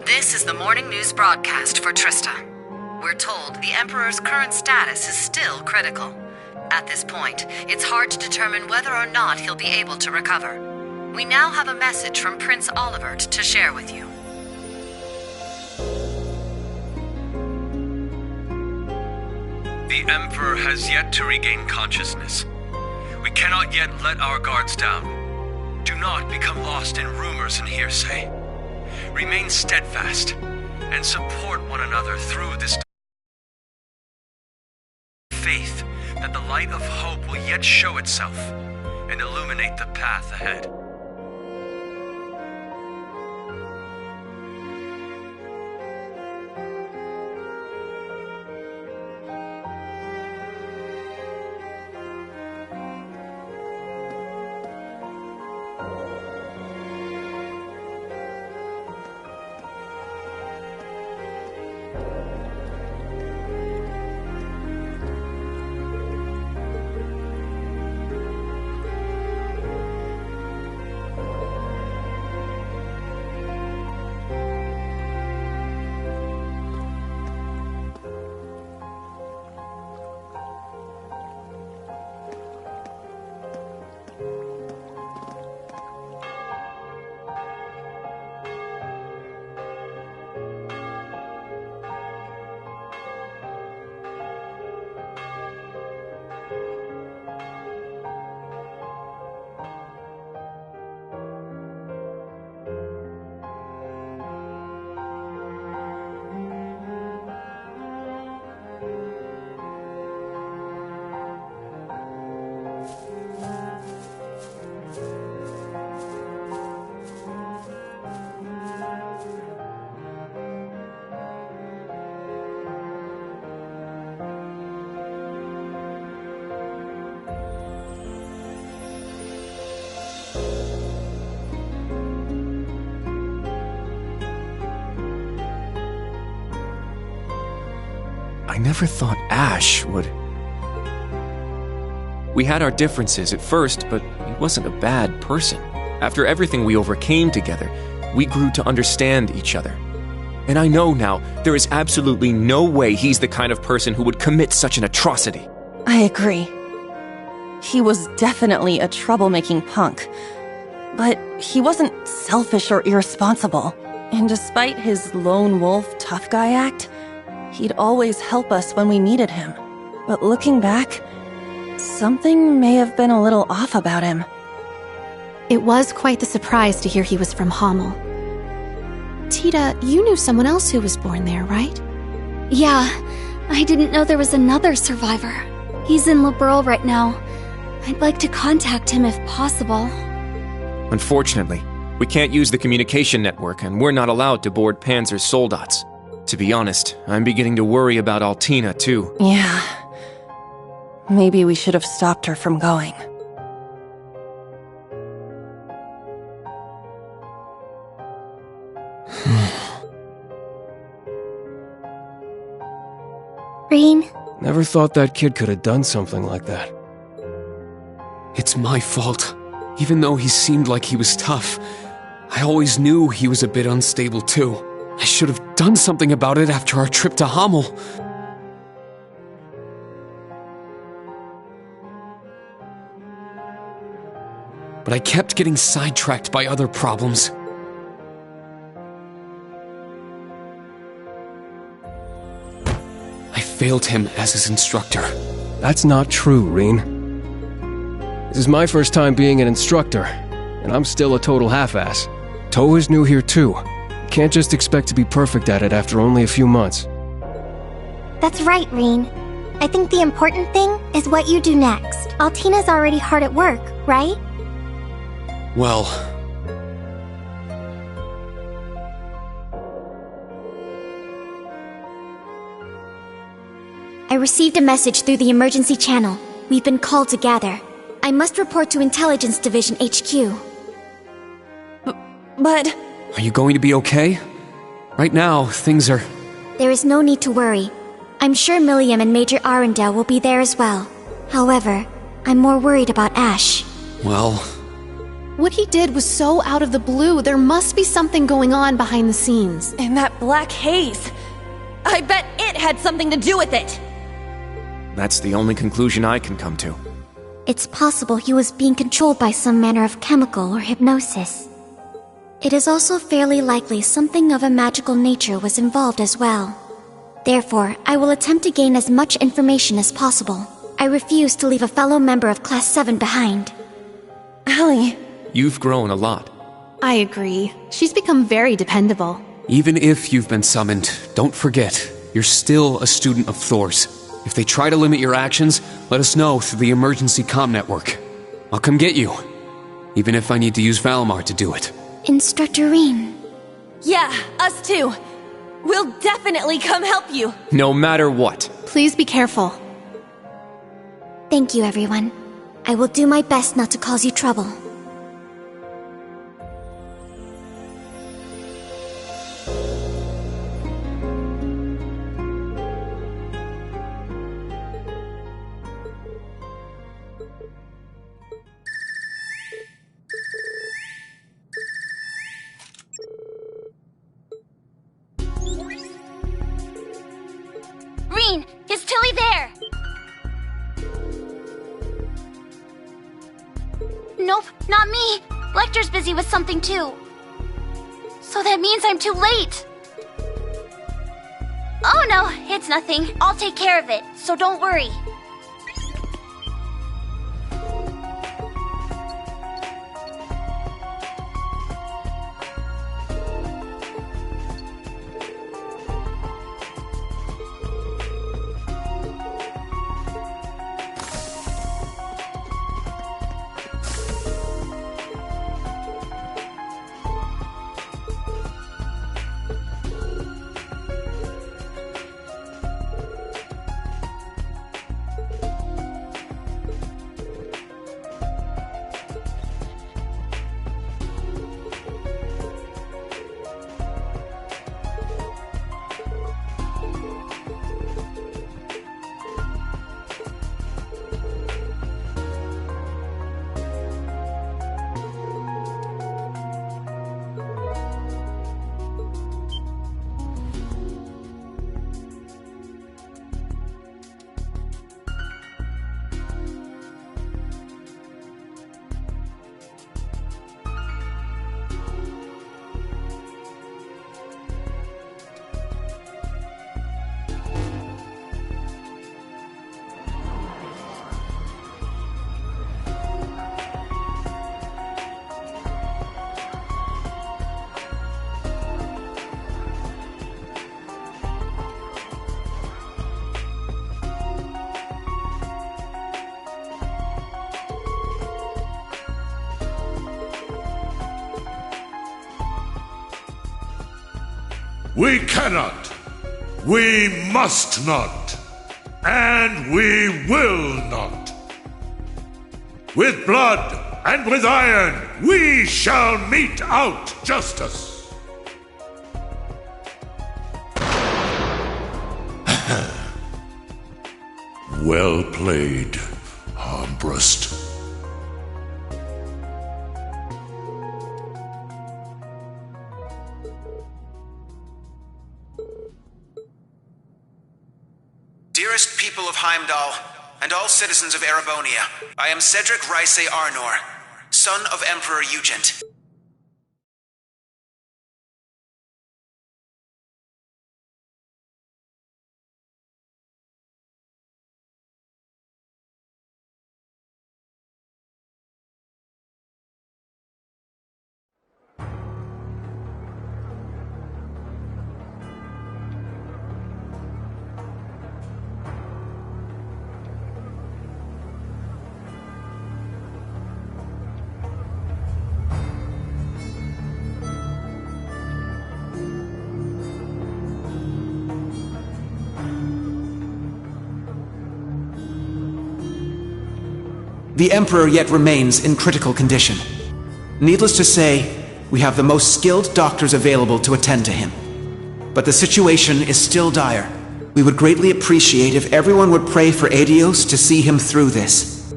This is the morning news broadcast for Trista. We're told the Emperor's current status is still critical. At this point, it's hard to determine whether or not he'll be able to recover. We now have a message from Prince Olivert to share with you. The Emperor has yet to regain consciousness. We cannot yet let our guards down. Do not become lost in rumors and hearsay. Remain steadfast and support one another through this light of hope will yet show itself and illuminate the path ahead. I never thought Ash would... We had our differences at first, but he wasn't a bad person. After everything we overcame together, we grew to understand each other. And I know now there is absolutely no way he's the kind of person who would commit such an atrocity. I agree. He was definitely a troublemaking punk. But he wasn't selfish or irresponsible. And despite his lone wolf tough guy act, he'd always help us when we needed him. But looking back, something may have been a little off about him. It was quite the surprise to hear he was from Hamel. Tita, you knew someone else who was born there, right? Yeah, I didn't know there was another survivor. He's in Liberl right now. I'd like to contact him if possible. Unfortunately, we can't use the communication network, and we're not allowed to board Panzer's soldats. To be honest, I'm beginning to worry about Altina, too. Yeah. Maybe we should have stopped her from going. Rean? Never thought that kid could have done something like that. It's my fault. Even though he seemed like he was tough, I always knew he was a bit unstable too. I should have done something about it after our trip to Hamel. But I kept getting sidetracked by other problems. I failed him as his instructor. That's not true, Rean. This is my first time being an instructor, and I'm still a total half-ass. Toh is new here too. Can't just expect to be perfect at it after only a few months. That's right, Rean. I think the important thing is what you do next. Altina's already hard at work, right? Well... I received a message through the emergency channel. We've been called to gather. I must report to Intelligence Division HQ. But... Are you going to be okay? Right now, things are... There is no need to worry. I'm sure Milliam and Major Arundel will be there as well. However, I'm more worried about Ash. Well... What he did was so out of the blue. There must be something going on behind the scenes. And that black haze... I bet it had something to do with it! That's the only conclusion I can come to. It's possible he was being controlled by some manner of chemical or hypnosis. It is also fairly likely something of a magical nature was involved as well. Therefore, I will attempt to gain as much information as possible. I refuse to leave a fellow member of Class 7 behind. Allie... You've grown a lot. I agree. She's become very dependable. Even if you've been summoned, don't forget, you're still a student of Thor's. If they try to limit your actions, let us know through the emergency comm network. I'll come get you, even if I need to use Valimar to do it. Instructor Rean. Yeah, us too. We'll definitely come help you. No matter what. Please be careful. Thank you, everyone. I will do my best not to cause you trouble. Rean, is Tilly there? Nope, not me. Lecter's busy with something too. So that means I'm too late. Oh no, it's nothing. I'll take care of it, so don't worry. We cannot, we must not, and we will not. With blood and with iron, we shall mete out justice. Well played, Armbrust. Dearest people of Heimdall, and all citizens of Erebonia, I am Cedric Ryse Arnor, son of Emperor Eugent. The Emperor yet remains in critical condition. Needless to say, we have the most skilled doctors available to attend to him. But the situation is still dire. We would greatly appreciate if everyone would pray for Adios to see him through this.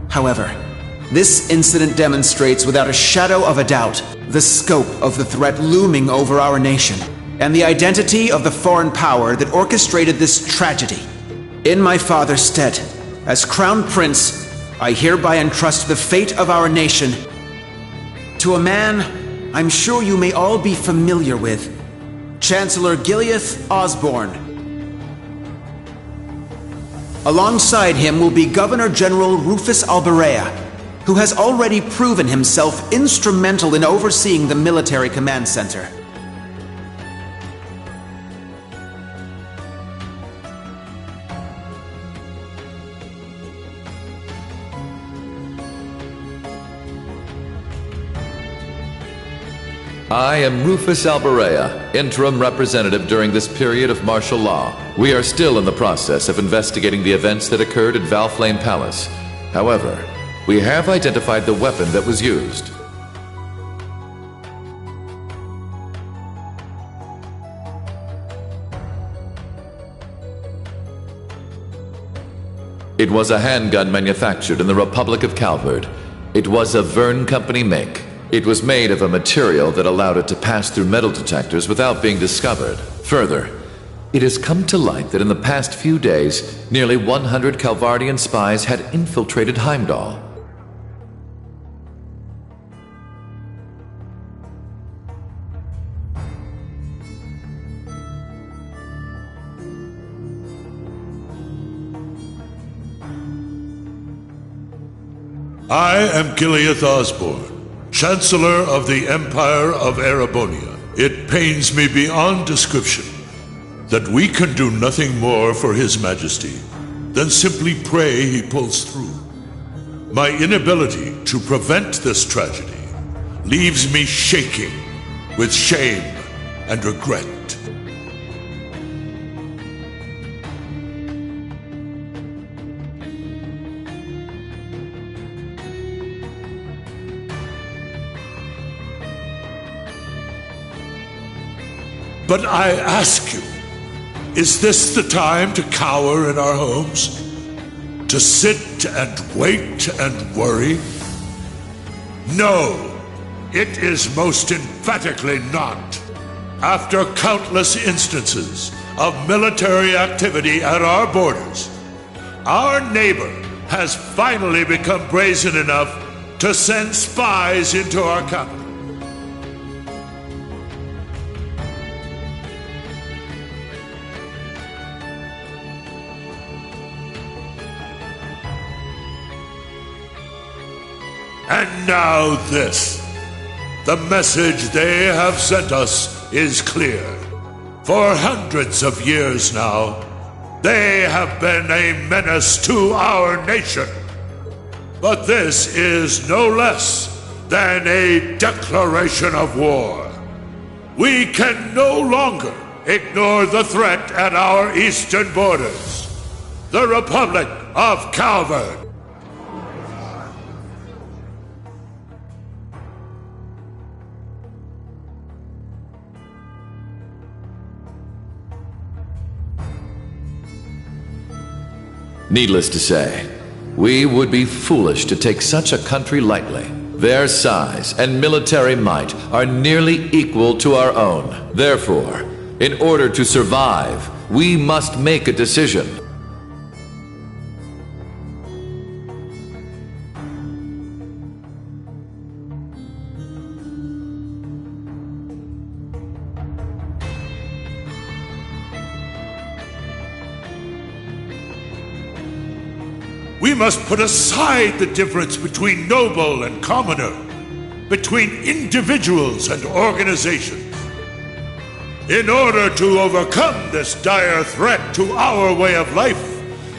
However, this incident demonstrates without a shadow of a doubt the scope of the threat looming over our nation, and the identity of the foreign power that orchestrated this tragedy. In my father's stead, as Crown Prince, I hereby entrust the fate of our nation to a man I'm sure you may all be familiar with, Chancellor Gileath Osborne. Alongside him will be Governor General Rufus Alberea, who has already proven himself instrumental in overseeing the military command center. I am Rufus Alberea, interim representative during this period of martial law. We are still in the process of investigating the events that occurred at Valflame Palace. However, we have identified the weapon that was used. It was a handgun manufactured in the Republic of Calvard. It was a Verne Company make. It was made of a material that allowed it to pass through metal detectors without being discovered. Further, it has come to light that in the past few days, nearly 100 Calvardian spies had infiltrated Heimdall. I am Gileath Osborne, Chancellor of the Empire of Erebonia. It pains me beyond description that we can do nothing more for His Majesty than simply pray he pulls through. My inability to prevent this tragedy leaves me shaking with shame and regret. But I ask you, is this the time to cower in our homes? To sit and wait and worry? No, it is most emphatically not. After countless instances of military activity at our borders, our neighbor has finally become brazen enough to send spies into our capital. And now this. The message they have sent us is clear. For hundreds of years now, they have been a menace to our nation. But this is no less than a declaration of war. We can no longer ignore the threat at our eastern borders. The Republic of Calvard. Needless to say, we would be foolish to take such a country lightly. Their size and military might are nearly equal to our own. Therefore, in order to survive, we must make a decision. We must put aside the difference between noble and commoner, between individuals and organizations. In order to overcome this dire threat to our way of life,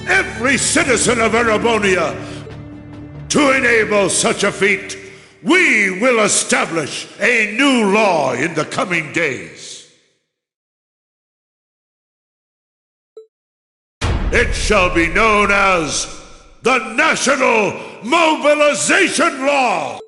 every citizen of Erebonia, to enable such a feat, we will establish a new law in the coming days. It shall be known as the National Mobilization Law!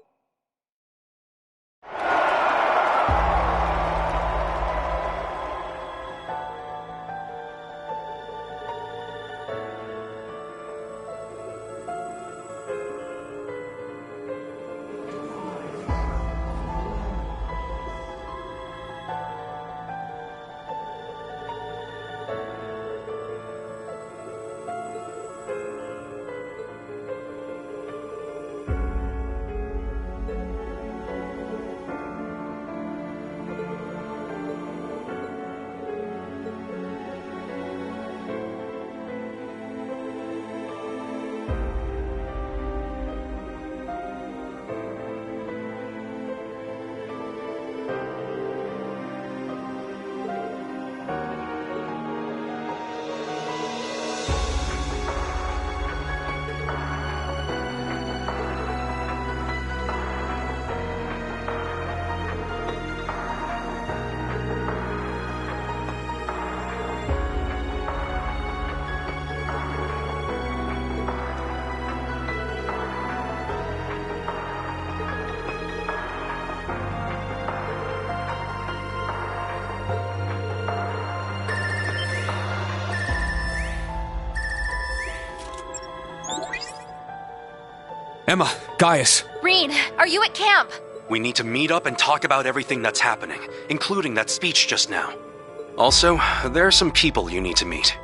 Emma, Gaius. Rean, are you at camp? We need to meet up and talk about everything that's happening, including that speech just now. Also, there are some people you need to meet.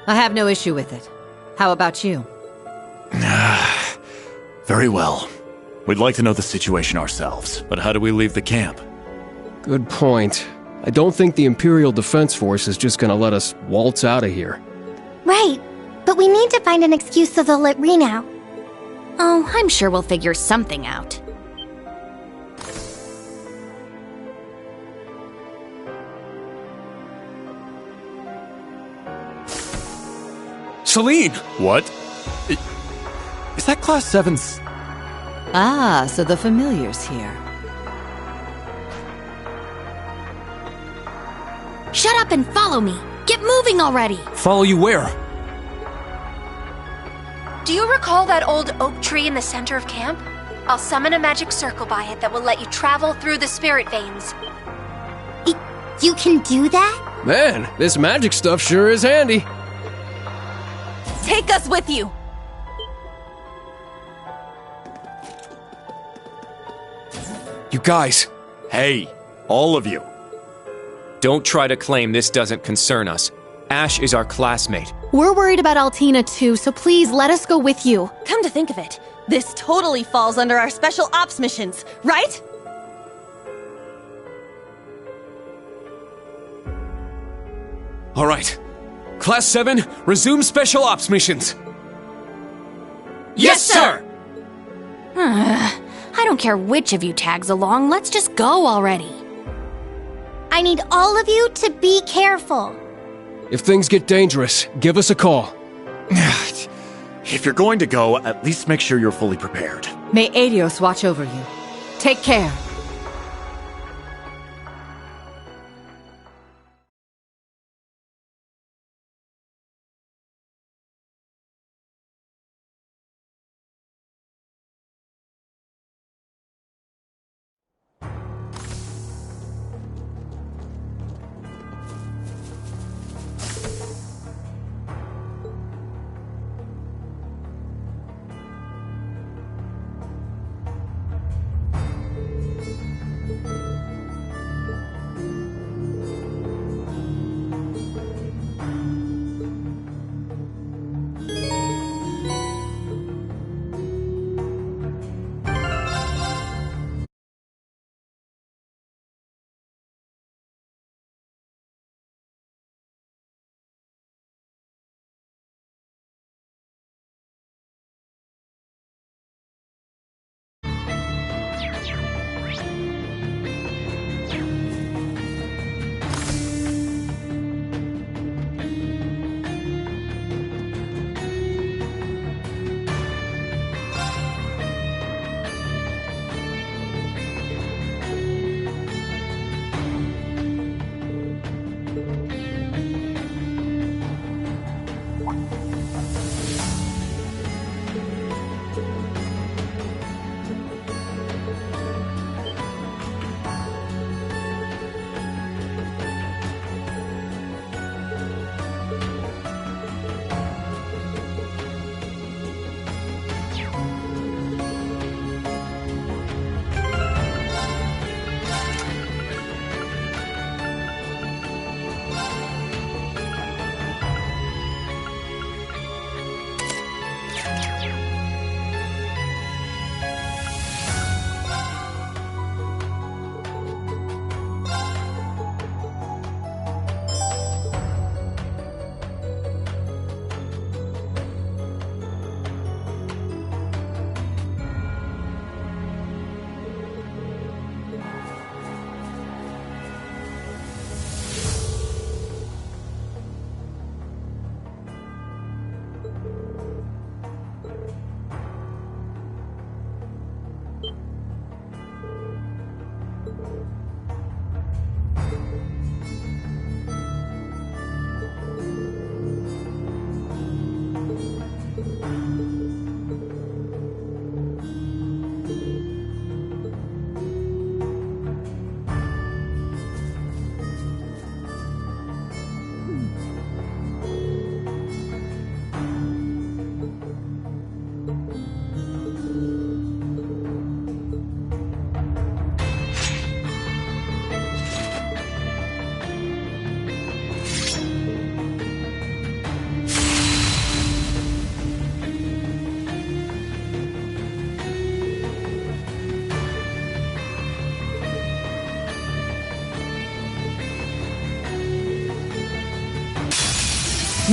I have no issue with it. How about you? Very well. We'd like to know the situation ourselves, but how do we leave the camp? Good point. I don't think the Imperial Defense Force is just gonna let us waltz out of here. Right, but we need to find an excuse so they'll let Rean out. Oh, I'm sure we'll figure something out. Celine! What? Is that Class 7's... Ah, so the familiar's here. Shut up and follow me! Get moving already! Follow you where? Do you recall that old oak tree in the center of camp? I'll summon a magic circle by it that will let you travel through the spirit veins. You can do that? Man, this magic stuff sure is handy. Take us with you! You guys. Hey, all of you. Don't try to claim this doesn't concern us. Ash is our classmate. We're worried about Altina too, so please let us go with you. Come to think of it, this totally falls under our special ops missions, right? All right. Class 7, resume special ops missions. Yes, sir! I don't care which of you tags along, let's just go already. I need all of you to be careful. If things get dangerous, give us a call. If you're going to go, at least make sure you're fully prepared. May Adios watch over you. Take care.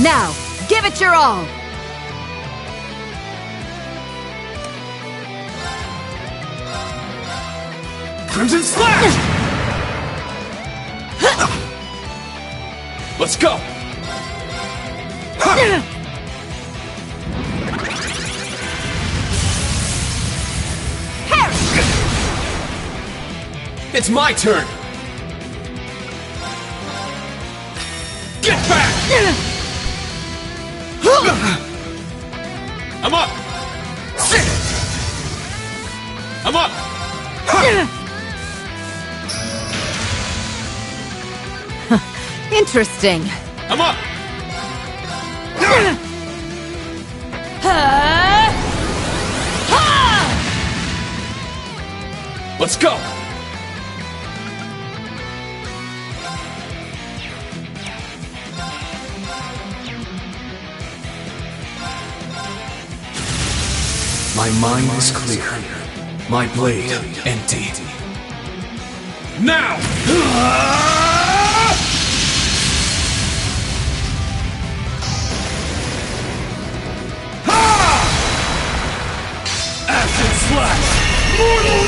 Now, give it your all! Crimson Slash! Let's go! It's my turn! Get back! I'm up! I'm up! Interesting. I'm up! Let's go! My mind is clear. My blade empty. Now! Acid Slash! Mortal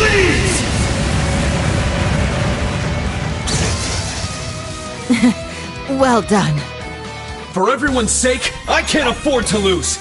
Leads! Well done. For everyone's sake, I can't afford to lose!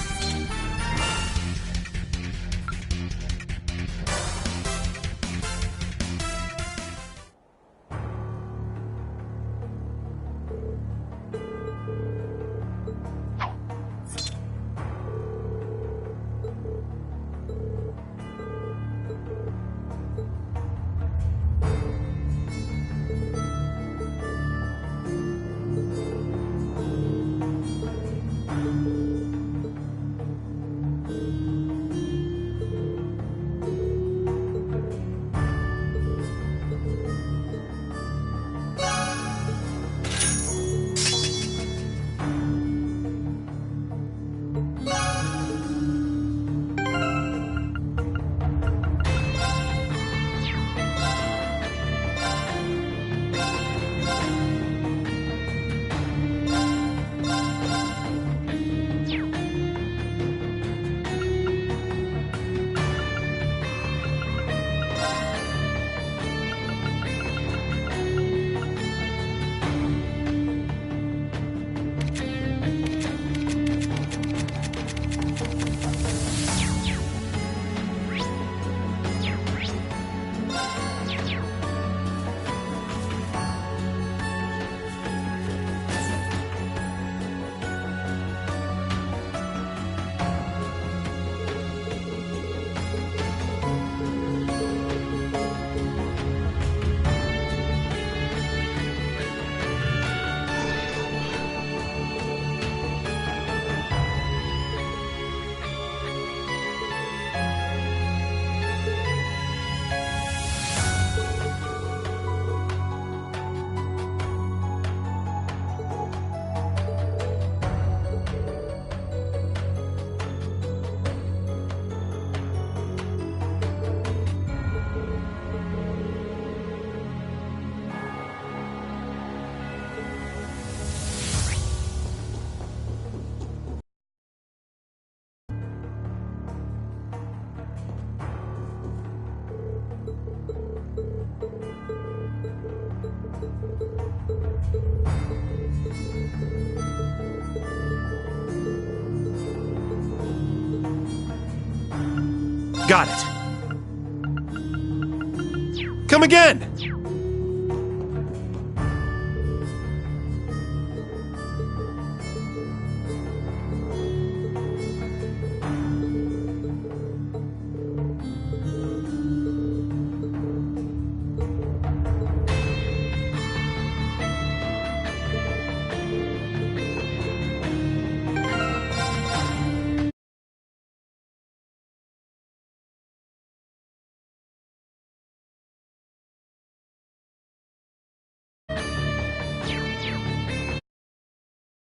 Got it. Come again!